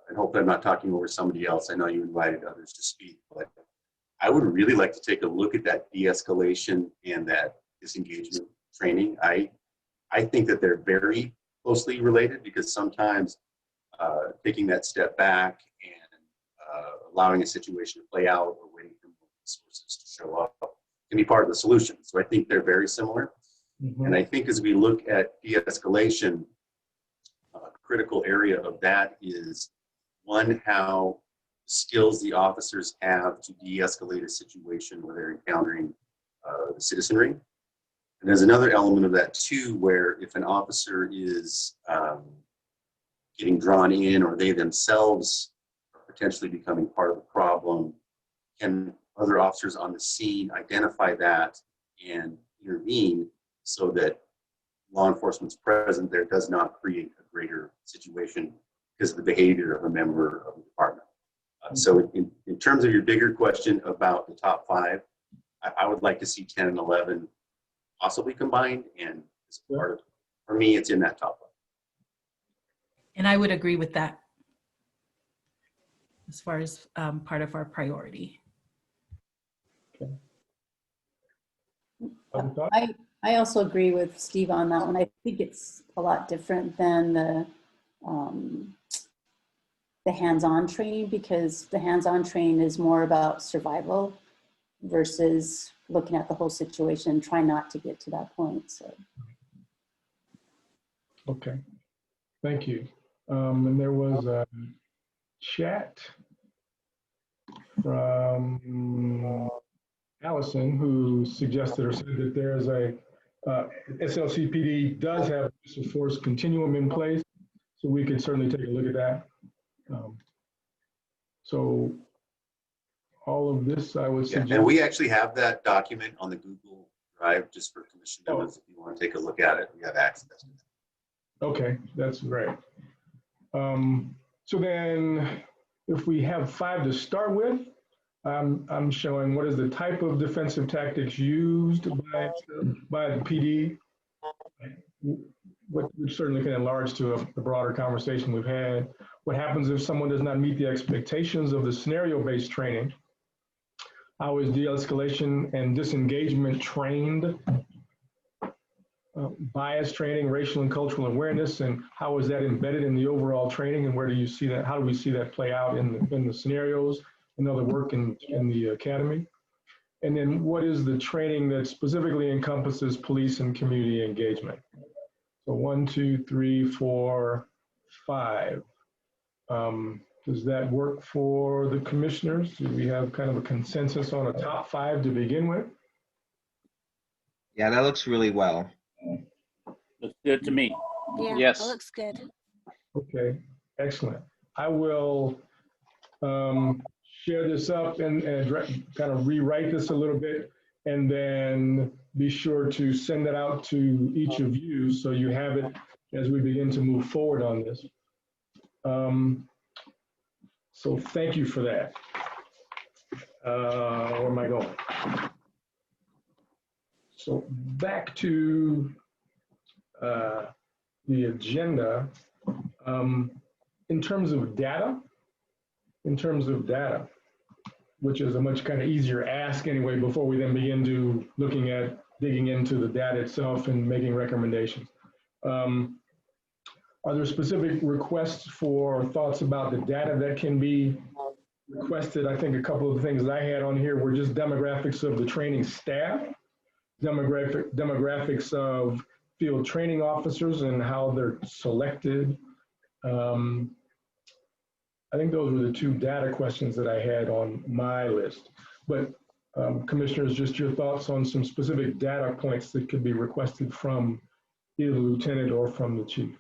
and hopefully I'm not talking over somebody else. I know you invited others to speak, but I would really like to take a look at that de-escalation and that disengagement training. I think that they're very closely related because sometimes taking that step back and allowing a situation to play out or waiting for resources to show up can be part of the solution. So I think they're very similar. Mm-hmm. And I think as we look at de-escalation, a critical area of that is one, how skills the officers have to de-escalate a situation where they're encountering the citizenry. And there's another element of that too, where if an officer is getting drawn in, or they themselves are potentially becoming part of the problem? Can other officers on the scene identify that and intervene so that law enforcement's presence there does not create a greater situation because of the behavior of a member of the department? So in terms of your bigger question about the top 5, I would like to see 10 and 11 possibly combined, and as part of, for me, it's in that top 5. And I would agree with that as far as part of our priority. I also agree with Steve on that one. I think it's a lot different than the hands-on training, because the hands-on training is more about survival versus looking at the whole situation and try not to get to that point. So. Okay, thank you. And there was a chat from Allison, who suggested or said that there's a SLCPD does have use of force continuum in place, so we could certainly take a look at that. So all of this, I would suggest. And we actually have that document on the Google Drive just for commission members. If you want to take a look at it, we have access to it. Okay, that's great. So then, if we have 5 to start with, I'm showing what is the type of defensive tactics used by the PD, which certainly can enlarge to a broader conversation we've had. What happens if someone does not meet the expectations of the scenario-based training? How is de-escalation and disengagement trained? Bias training, racial and cultural awareness, and how is that embedded in the overall training, and where do you see that? How do we see that play out in the scenarios and other work in the academy? And then what is the training that specifically encompasses police and community engagement? So 1, 2, 3, 4, 5. Does that work for the commissioners? Do we have kind of a consensus on a top 5 to begin with? Yeah, that looks really well. Looks good to me. Yeah, Yes. that looks good. Okay, excellent. I will share this up and kind of rewrite this a little bit, and then be sure to send it out to each of you so you have it as we begin to move forward on this. So thank you for that. Where am I going? So back to the agenda. In terms of data, which is a much kind of easier ask anyway, before we then begin to digging into the data itself and making recommendations. Are there specific requests for thoughts about the data that can be requested? I think a couple of the things that I had on here were just demographics of the training staff, demographics of field training officers and how they're selected. I think those were the 2 data questions that I had on my list. But commissioners, just your thoughts on some specific data points that could be requested from either the lieutenant or from the chief.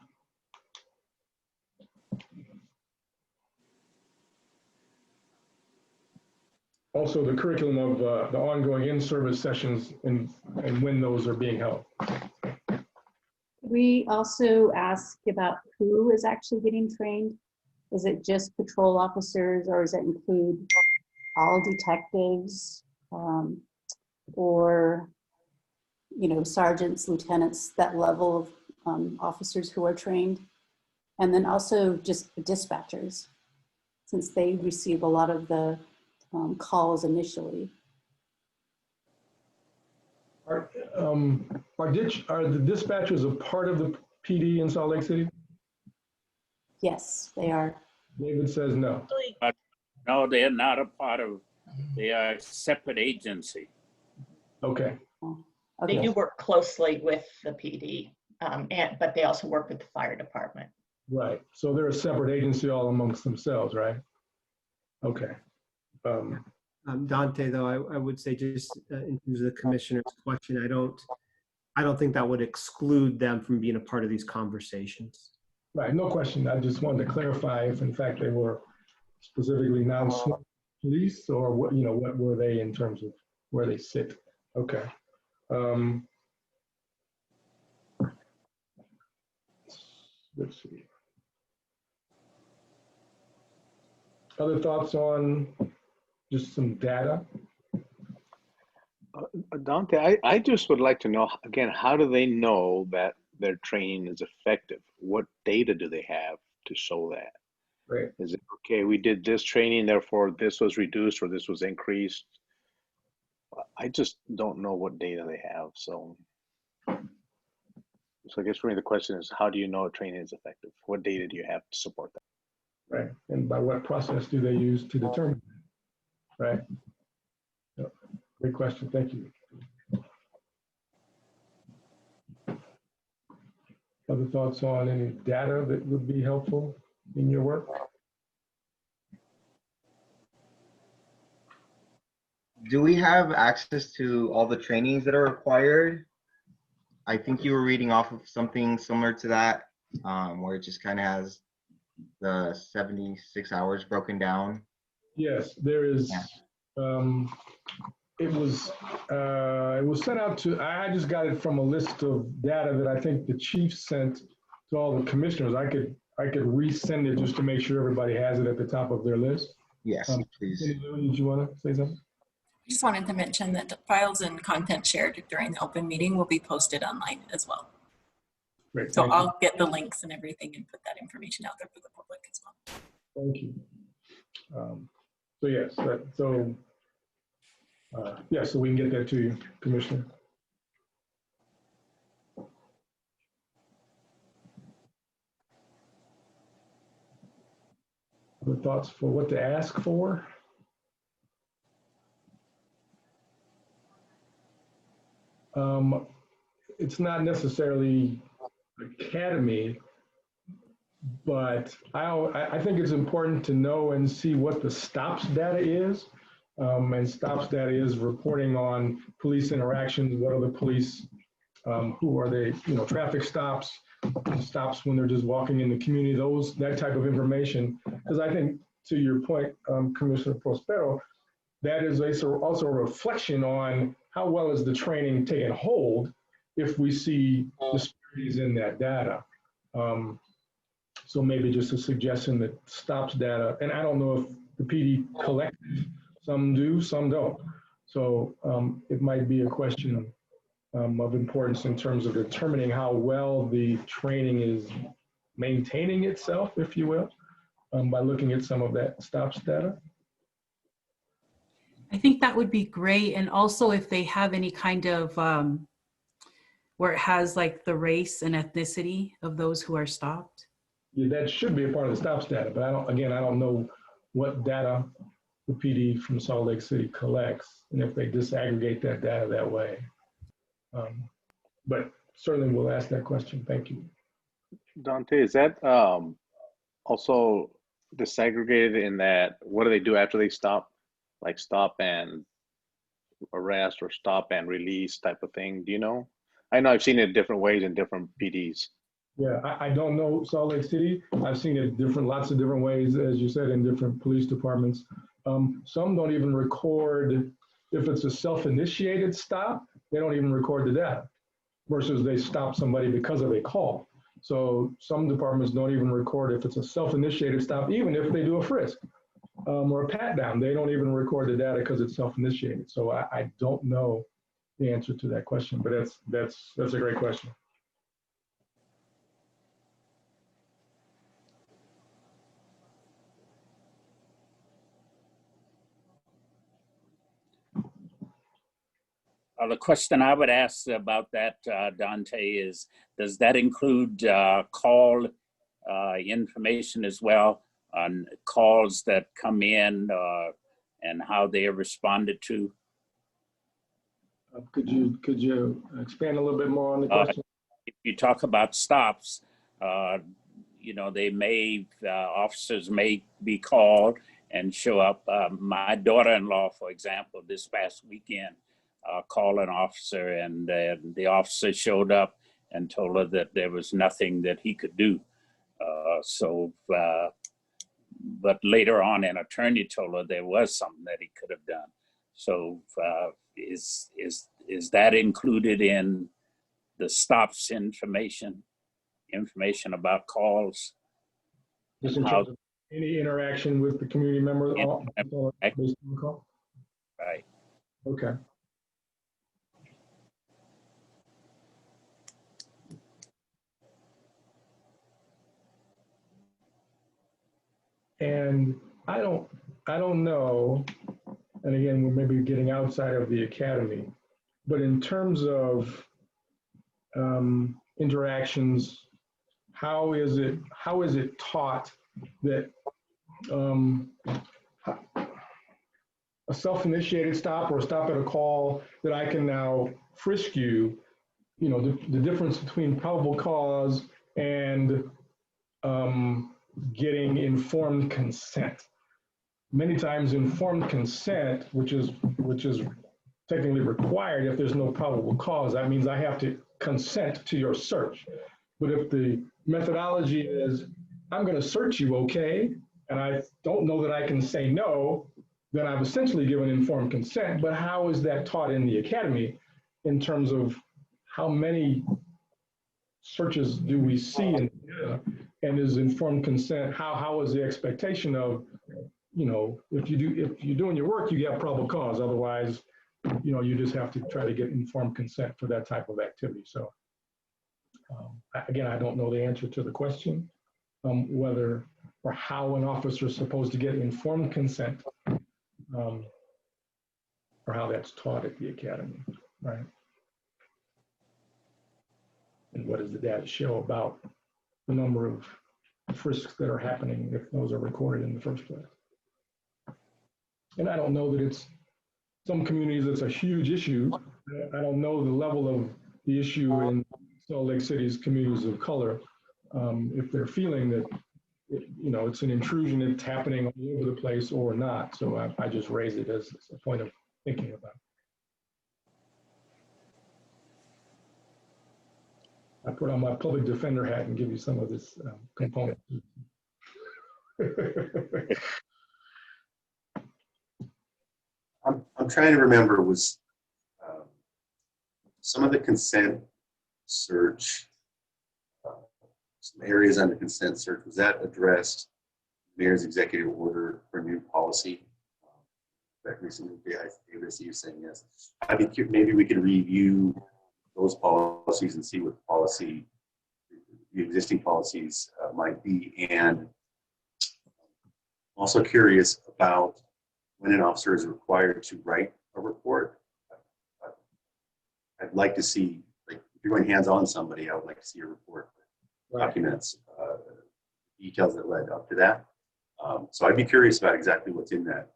Also, the curriculum of the ongoing in-service sessions and when those are being held. We also ask about who is actually getting trained. Is it just patrol officers, or does it include all detectives, or, you know, sergeants, lieutenants, that level of officers who are trained? And then also just the dispatchers, since they receive a lot of the calls initially. Are the dispatchers a part of the PD in Salt Lake City? Yes, they are. David says no. No, they're not a part of, they are a separate agency. Okay. They do work closely with the PD, but they also work with the fire department. Right. So they're a separate agency all amongst themselves, right? Okay. Dante, though, I would say just in terms of the commissioner's question, I don't think that would exclude them from being a part of these conversations. Right, no question. I just wanted to clarify if in fact they were specifically non-SWAT police or what, what were they in terms of where they sit? Okay. Um, let's see. Other thoughts on just some data? Dante, I just would like to know, again, how do they know that their training is effective? What data do they have to show that? Right. Is it, okay, we did this training, therefore this was reduced or this was increased? I just don't know what data they have. So I guess for me, the question is, how do you know a training is effective? What data do you have to support that? Right. And by what process do they use to determine that? Right. Yep. Great question. Thank you. Other thoughts on any data that would be helpful in your work? Do we have access to all the trainings that are required? I think you were reading off of something similar to that, where it just kind of has the 76 hours broken down. Yes, there is. It was sent out to, I just got it from a list of data that I think the chief sent to all the commissioners. I could resend it just to make sure everybody has it at the top of their list. Yes, please. Did you want to say something? I just wanted to mention that the files and content shared during the open meeting will be posted online as well. Great, so I'll get the links and everything and put that information out there for the public as well. Thank you. So yes, so we can get that to you, Commissioner. Other thoughts for what to ask for? It's not necessarily academy, but I think it's important to know and see what the stops data is. And stops data is reporting on police interactions. What are the police, who are they, traffic stops when they're just walking in the community, that type of information. Because I think, to your point, Commissioner Prospero, that is also a reflection on how well is the training taking hold if we see disparities in that data. So maybe just a suggestion that stops data, and I don't know if the PD collects, some do, some don't. So it might be a question of importance in terms of determining how well the training is maintaining itself, if you will, by looking at some of that stops data. I think that would be great. And also if they have any kind of, where it has like the race and ethnicity of those who are stopped. Yeah, that should be a part of the stops data, but I don't know what data the PD from Salt Lake City collects and if they disaggregate that data that way. But certainly we'll ask that question. Thank you. Dante, is that also disaggregated in that, what do they do after they stop? Like stop and arrest or stop and release type of thing? Do you know? I know I've seen it different ways in different PDs. Yeah, I don't know Salt Lake City. I've seen it lots of different ways, as you said, in different police departments. Some don't even record, if it's a self-initiated stop, they don't even record the data versus they stop somebody because of a call. So some departments don't even record if it's a self-initiated stop, even if they do a frisk or a pat down, they don't even record the data because it's self-initiated. So I don't know the answer to that question, but that's a great question. The question I would ask about that, Dante, is does that include call information as well on calls that come in and how they are responded to? Could you expand a little bit more on the question? If you talk about stops, they may, officers may be called and show up. My daughter-in-law, for example, this past weekend, called an officer, and the officer showed up and told her that there was nothing that he could do. But later on, an attorney told her there was something that he could have done. So is that included in the stops information about calls? Just in terms of any interaction with the community members based on the call? Right. Okay. And I don't know, and again, we're maybe getting outside of the academy, but in terms of interactions, how is it taught that a self-initiated stop or a stop at a call that I can now frisk you, the difference between probable cause and getting informed consent. Many times informed consent, which is technically required if there's no probable cause, that means I have to consent to your search. But if the methodology is, I'm going to search you, okay, and I don't know that I can say no, then I've essentially given informed consent. But how is that taught in the academy in terms of how many searches do we see in data, and is informed consent, how is the expectation of, if you're doing your work, you have probable cause, otherwise, you just have to try to get informed consent for that type of activity. So again, I don't know the answer to the question, whether or how an officer is supposed to get informed consent, or how that's taught at the academy, right? And what does the data show about the number of frisks that are happening if those are recorded in the first place? And I don't know that it's, some communities it's a huge issue. I don't know the level of the issue in Salt Lake City's communities of color, if they're feeling that, it's an intrusion, it's happening all over the place or not. So I just raise it as a point of thinking about. I put on my public defender hat and give you some of this component. I'm trying to remember, was some of the consent search, some areas under consent search, was that addressed in Mayor's executive order for new policy? That recently, I see you saying yes. I think maybe we can review those policies and see what the existing policies might be. And also curious about when an officer is required to write a report. I'd like to see, like, if you're going hands-on somebody, I would like to see a report that documents details that led up to that. So I'd be curious about exactly what's in that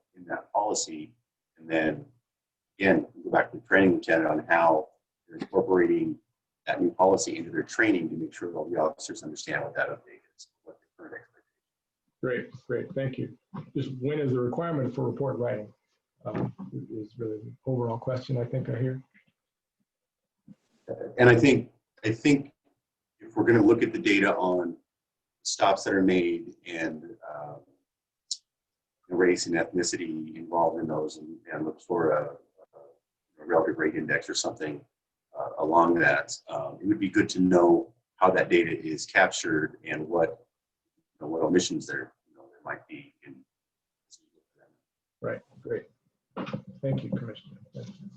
policy. And then, again, go back to the training lieutenant on how they're incorporating that new policy into their training to make sure that all the officers understand what that update is, what the current expectation. Great, thank you. Just when is the requirement for report writing? Is really the overall question I think I hear. And I think if we're going to look at the data on stops that are made and race and ethnicity involved in those, and look for a relative rate index or something along that, it would be good to know how that data is captured and what omissions there might be in. Right, great. Thank you, Commissioner. Thank you.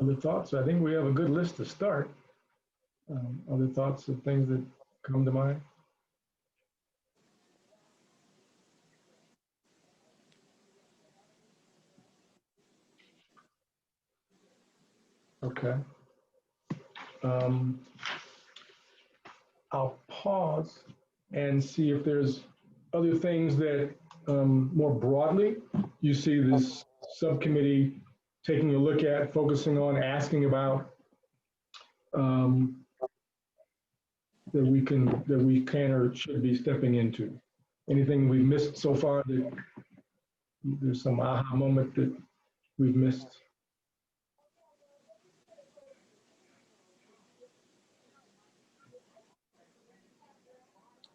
Other thoughts? I think we have a good list to start. Other thoughts of things that come to mind? Okay. I'll pause and see if there's other things that more broadly you see this subcommittee taking a look at, focusing on, asking about, that we can or should be stepping into. Anything we've missed so far that there's some aha moment that we've missed?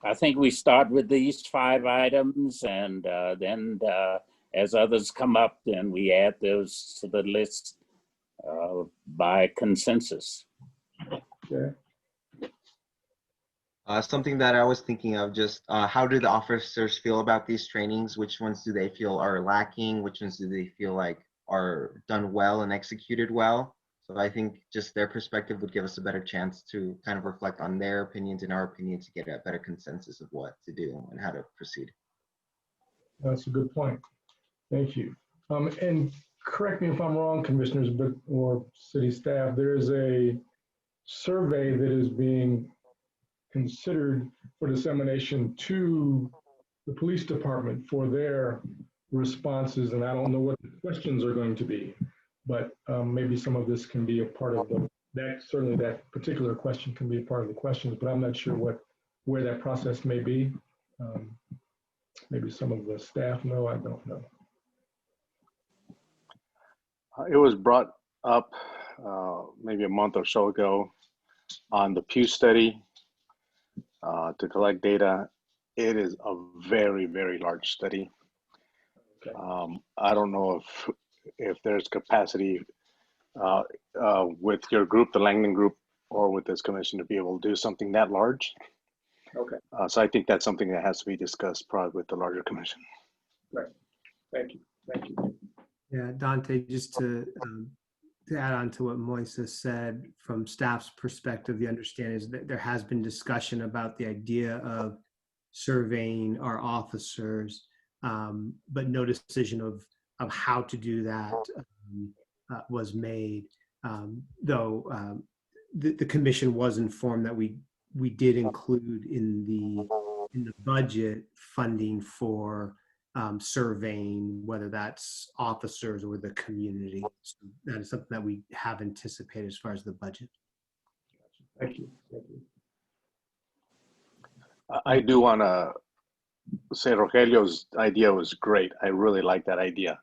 I think we start with these 5 items, and then as others come up, then we add those to the list by consensus. Okay. Something that I was thinking of, just how do the officers feel about these trainings? Which ones do they feel are lacking? Which ones do they feel like are done well and executed well? So I think just their perspective would give us a better chance to kind of reflect on their opinions and our opinions to get a better consensus of what to do and how to proceed. That's a good point. Thank you. And correct me if I'm wrong, commissioners, but or city staff, there's a survey that is being considered for dissemination to the police department for their responses, and I don't know what the questions are going to be, but maybe some of this can be a part of certainly that particular question can be a part of the questions, but I'm not sure where that process may be. Maybe some of the staff know, I don't know. It was brought up maybe a month or so ago on the Pew study to collect data. It is a very, very large study. Okay. I don't know if there's capacity with your group, the Langdon group, or with this commission to be able to do something that large. Okay. So I think that's something that has to be discussed probably with the larger commission. Right. Thank you. Thank you. Yeah, Dante, just to add on to what Moisa said, from staff's perspective, the understanding is that there has been discussion about the idea of surveying our officers, but no decision of how to do that was made. Though the commission was informed that we did include in the budget funding for surveying, whether that's officers or the community. So that is something that we have anticipated as far as the budget. Thank you. Thank you. I do want to say Rogelio's idea was great. I really like that idea.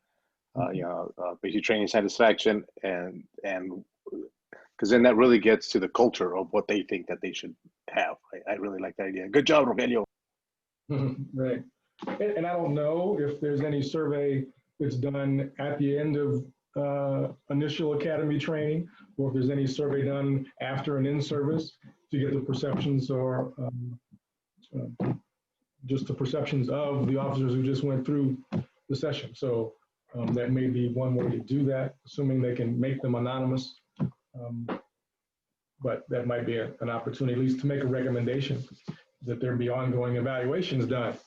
Basic training satisfaction, and because then that really gets to the culture of what they think that they should have. I really like that idea. Good job, Rogelio. Right. And I don't know if there's any survey that's done at the end of initial academy training, or if there's any survey done after and in service to get the perceptions or just the perceptions of the officers who just went through the session. So that may be one way to do that, assuming they can make them anonymous. But that might be an opportunity, at least to make a recommendation that there be ongoing evaluations done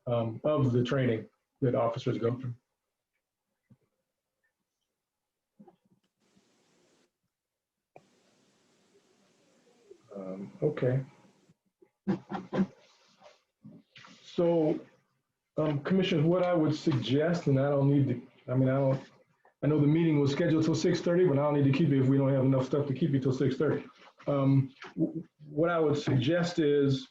of the training that officers go through. Okay. So, Commissioners, what I would suggest, and I don't need to, I know the meeting was scheduled till 6:30, but I don't need to keep it if we don't have enough stuff to keep you till 6:30. What I would suggest is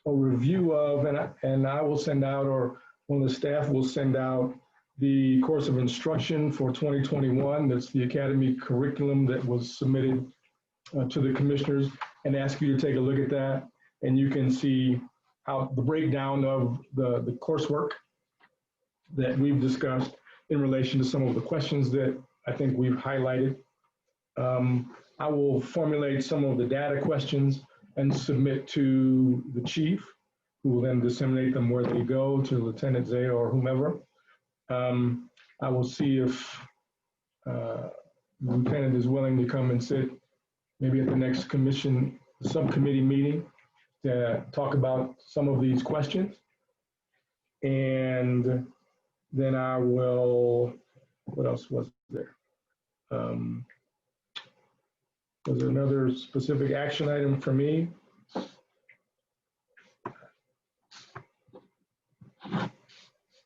a review of, and I will send out, or one of the staff will send out, the course of instruction for 2021. That's the academy curriculum that was submitted to the commissioners, and ask you to take a look at that, and you can see how the breakdown of the coursework that we've discussed in relation to some of the questions that I think we've highlighted. I will formulate some of the data questions and submit to the chief, who will then disseminate them where they go to Lieutenant Zay or whomever. I will see if the lieutenant is willing to come and sit maybe at the next commission subcommittee meeting to talk about some of these questions. And then I will, what else was there? Was there another specific action item for me?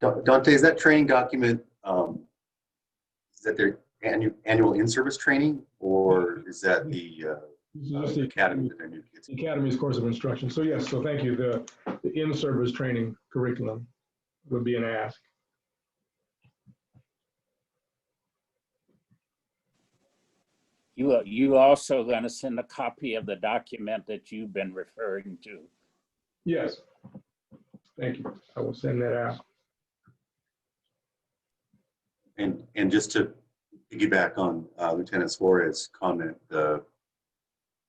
Dante, is that training document, is that their annual in-service training, or is that the academy that their new kids? The academy's course of instruction. So yes, so thank you. The in-service training curriculum would be an ask. You also going to send a copy of the document that you've been referring to. Yes. Thank you. I will send that out. And just to piggyback on Lieutenant Suarez's comment,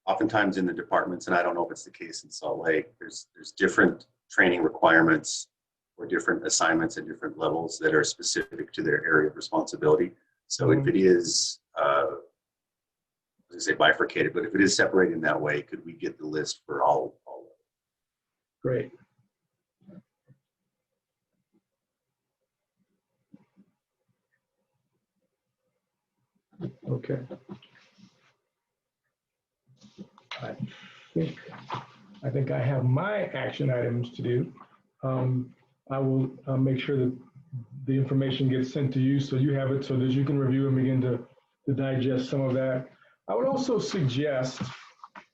oftentimes in the departments, and I don't know if it's the case in Salt Lake, there's different training requirements or different assignments at different levels that are specific to their area of responsibility. So if it is, I was gonna say bifurcated, but if it is separated in that way, could we get the list for all? Great. Okay. I think I have my action items to do. I will make sure that the information gets sent to you so you have it so that you can review and begin to digest some of that. I would also suggest,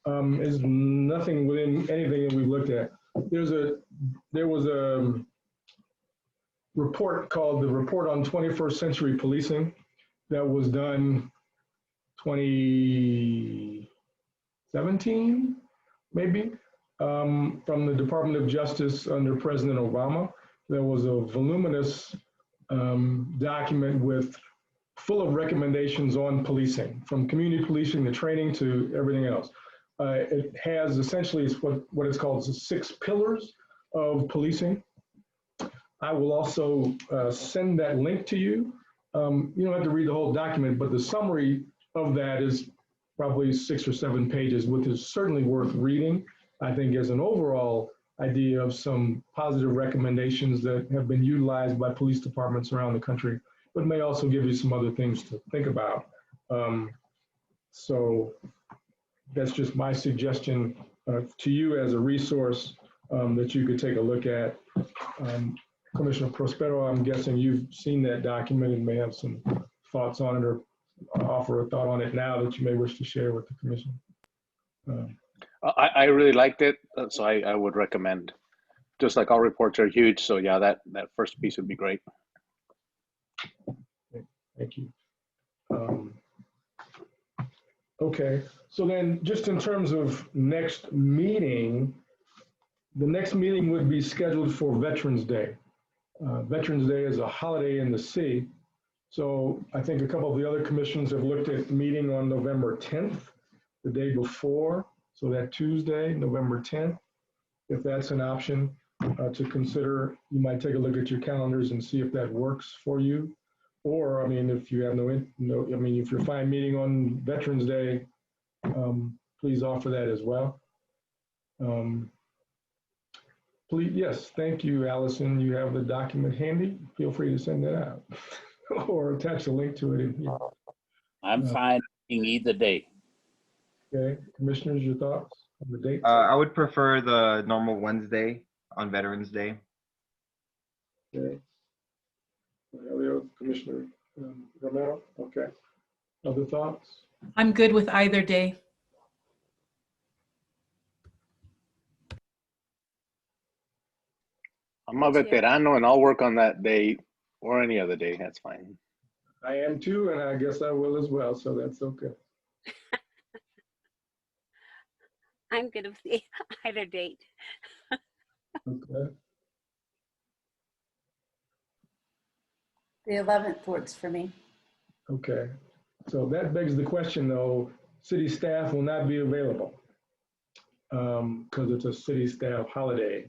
is nothing within anything that we've looked at. There was a report called the Report on 21st Century Policing that was done 2017, maybe, from the Department of Justice under President Obama. There was a voluminous document full of recommendations on policing, from community policing to training to everything else. It has essentially what it's called 6 pillars of policing. I will also send that link to you. You don't have to read the whole document, but the summary of that is probably 6 or 7 pages, which is certainly worth reading. I think as an overall idea of some positive recommendations that have been utilized by police departments around the country, but may also give you some other things to think about. So that's just my suggestion to you as a resource that you could take a look at. Commissioner Prospero, I'm guessing you've seen that document and may have some thoughts on it or offer a thought on it now that you may wish to share with the commission. I really liked it, so I would recommend. Just like our reports are huge, so yeah, that first piece would be great. Thank you. Okay, so then just in terms of next meeting, the next meeting would be scheduled for Veterans Day. Veterans Day is a holiday in the city. So I think a couple of the other commissions have looked at meeting on November 10th, the day before. So that Tuesday, November 10th, if that's an option to consider, you might take a look at your calendars and see if that works for you. Or, I mean, if you have if you're fine meeting on Veterans Day, please offer that as well. Please, yes, thank you, Allison. You have the document handy. Feel free to send that out or attach a link to it in here. I'm fine either day. Okay, commissioners, your thoughts on the date? I would prefer the normal Wednesday on Veterans Day. Okay. Elio, Commissioner Romero, okay. Other thoughts? I'm good with either day. I'm a veterano and I'll work on that day or any other day. That's fine. I am too, and I guess I will as well, so that's okay. I'm good with either date. Okay. The 11th works for me. Okay. So that begs the question, though, city staff will not be available because it's a city staff holiday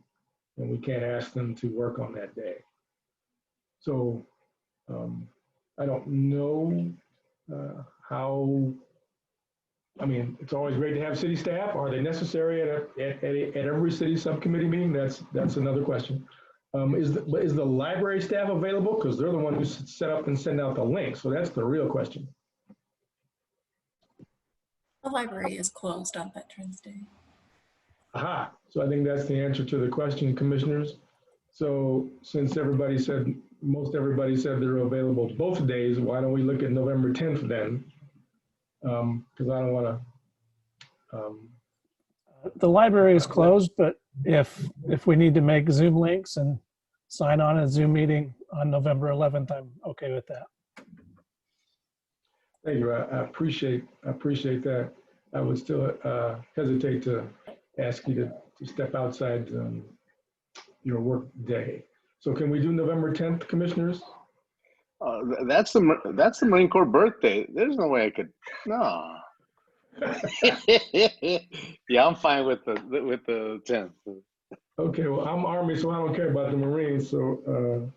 and we can't ask them to work on that day. So I don't know how, I mean, it's always great to have city staff. Are they necessary at every city subcommittee meeting? That's another question. Is the library staff available? Because they're the one who set up and send out the link. So that's the real question. The library is closed on Veterans Day. Aha. So I think that's the answer to the question, commissioners. So since most everybody said they're available both days, why don't we look at November 10th then? Because I don't want to. The library is closed, but if we need to make Zoom links and sign on a Zoom meeting on November 11th, I'm okay with that. Thank you. I appreciate that. I would still hesitate to ask you to step outside your work day. So can we do November 10th, commissioners? That's the Marine Corps birthday. There's no way I could. No. Yeah, I'm fine with the 10th. Okay, well, I'm Army, so I don't care about the Marines. So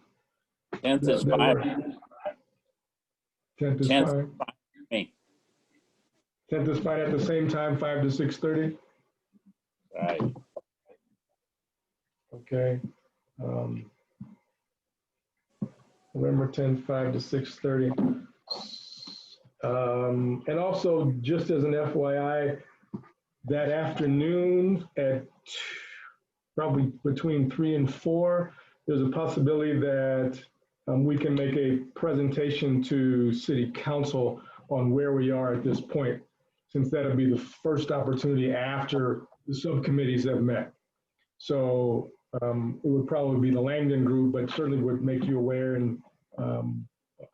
10th is that works. fine. 10th is 10th fine. Me. 10th is fine at the same time, 5 to 6:30. Right. Okay. November 10th, 5 to 6:30. And also, just as an FYI, that afternoon at probably between 3 and 4, there's a possibility that we can make a presentation to City Council on where we are at this point, since that'll be the first opportunity after the subcommittees have met. So it would probably be the Langdon group, but certainly would make you aware and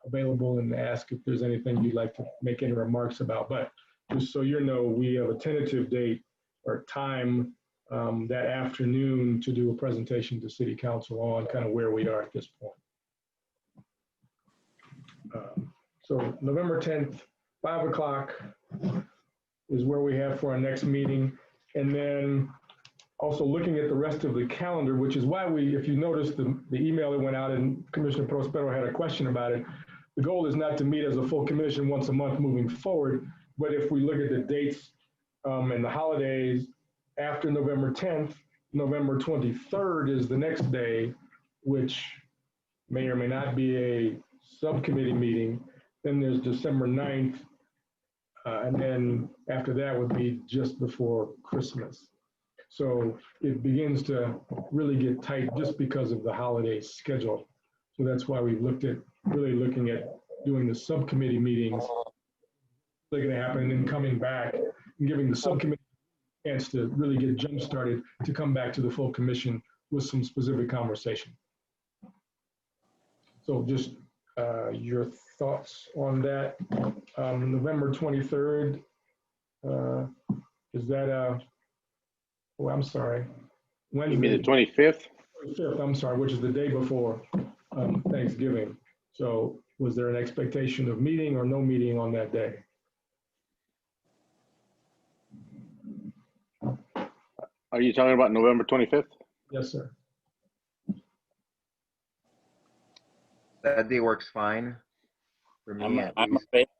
available and ask if there's anything you'd like to make any remarks about. But just so you know, we have a tentative date or time that afternoon to do a presentation to City Council on kind of where we are at this point. So November 10th, 5 o'clock is where we have for our next meeting. And then also looking at the rest of the calendar, which is why we, if you noticed the email that went out and Commissioner Prospero had a question about it, the goal is not to meet as a full commission once a month moving forward, but if we look at the dates and the holidays after November 10th, November 23rd is the next day, which may or may not be a subcommittee meeting. Then there's December 9th, and then after that would be just before Christmas. So it begins to really get tight just because of the holiday schedule. So that's why we looked at really looking at doing the subcommittee meetings, they're going to happen, and then coming back and giving the subcommittee a chance to really get jump started to come back to the full commission with some specific conversation. So just your thoughts on that. November 23rd, is that oh, I'm sorry. Wednesday. You mean the 25th? 25th, I'm sorry, which is the day before Thanksgiving. So was there an expectation of meeting or no meeting on that day? Are you talking about November 25th? Yes, sir. That day works fine for me.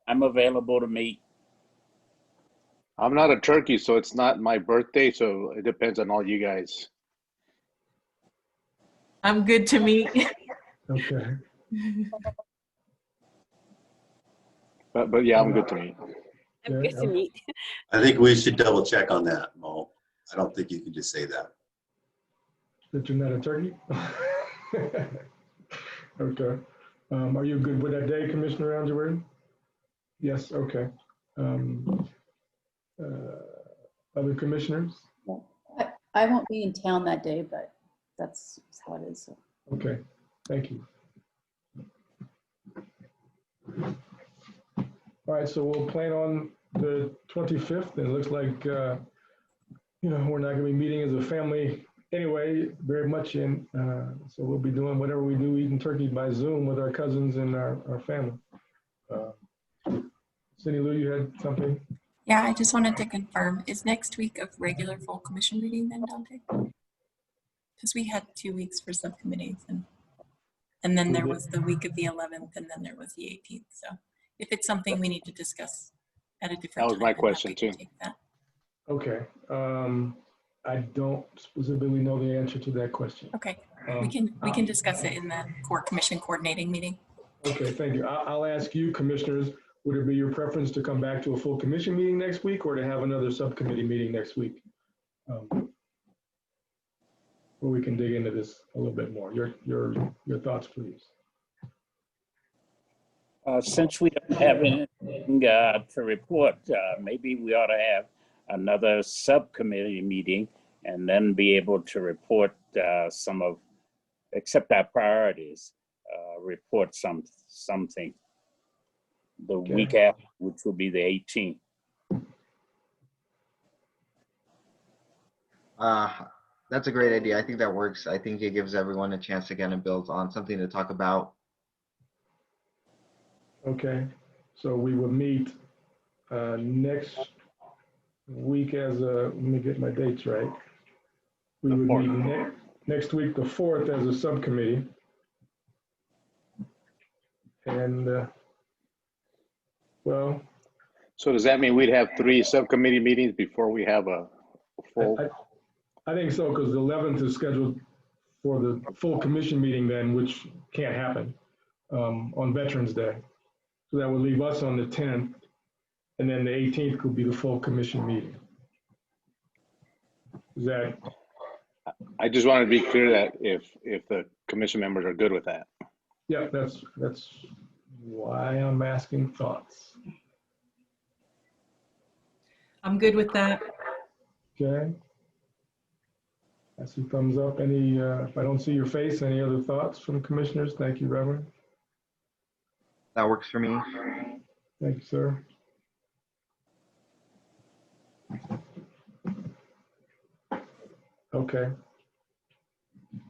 I'm available to meet. I'm not a turkey, so it's not my birthday, so it depends on all you guys. I'm good to meet. Okay. But yeah, I'm good to meet. I'm good to meet. I think we should double check on that, Mo. I don't think you can just say that. That you're not a turkey? Okay. Are you good with that day, Commissioner Angelou? Yes, okay. Other commissioners? I won't be in town that day, but that's how it is. So. Okay, thank you. All right, so we'll plan on the 25th, and it looks like, you know, we're not gonna be meeting as a family anyway, very much in, so we'll be doing whatever we do, eating turkey by Zoom with our cousins and our family. Cindy Lou, you had something? Yeah, I just wanted to confirm, is next week a regular full commission meeting then, Dante? Because we had 2 weeks for subcommittees, and then there was the week of the 11th, and then there was the 18th. So if it's something we need to discuss at a different time. That was my question too. Okay, I don't specifically know the answer to that question. Okay, we can discuss it in the core commission coordinating meeting. Okay, thank you. I'll ask you, commissioners, would it be your preference to come back to a full commission meeting next week or to have another subcommittee meeting next week? Where we can dig into this a little bit more. Your thoughts, please. Since we don't have anything to report, maybe we ought to have another subcommittee meeting and then be able to report accept our priorities, report something the week after, which will be the 18th. That's a great idea. I think that works. I think it gives everyone a chance to kind of build on something to talk about. Okay, so we will meet next week as a, let me get my dates right. We would meet next week, the 4th, as a subcommittee. And, well. So does that mean we'd have 3 subcommittee meetings before we have a full? I think so, because the 11th is scheduled for the full commission meeting then, which can't happen on Veterans Day. So that would leave us on the 10th, and then the 18th could be the full commission meeting. Is that? I just wanted to be clear that if the commission members are good with that. Yeah, that's why I'm asking thoughts. I'm good with that. Okay. I see thumbs up. Any, if I don't see your face, any other thoughts from commissioners? Thank you, Reverend. That works for me. Thank you, sir. Okay.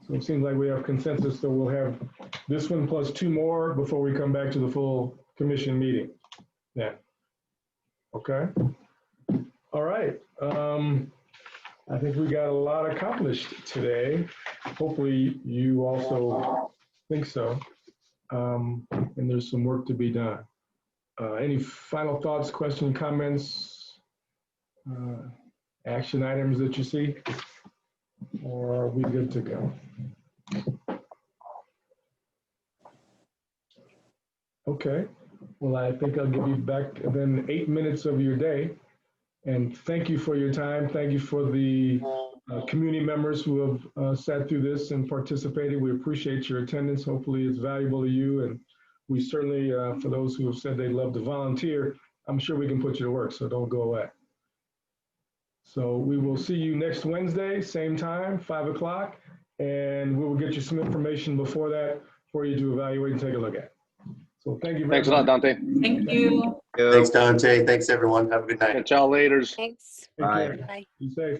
So it seems like we have consensus, so we'll have this one plus 2 more before we come back to the full commission meeting. Yeah. Okay. All right. I think we got a lot accomplished today. Hopefully you also think so. And there's some work to be done. Any final thoughts, questions, comments, action items that you see? Or are we good to go? Okay. Well, I think I'll give you back then 8 minutes of your day. And thank you for your time. Thank you for the community members who have sat through this and participated. We appreciate your attendance. Hopefully it's valuable to you. And we certainly, for those who have said they'd love to volunteer, I'm sure we can put you to work, so don't go away. So we will see you next Wednesday, same time, 5 o'clock. And we will get you some information before that for you to evaluate and take a look at. So thank you very much. Thanks a lot, Dante. Thank you. Thanks, Dante. Thanks, everyone. Have a good night. Catch y'all later. Thanks. Take care. Bye. Be safe.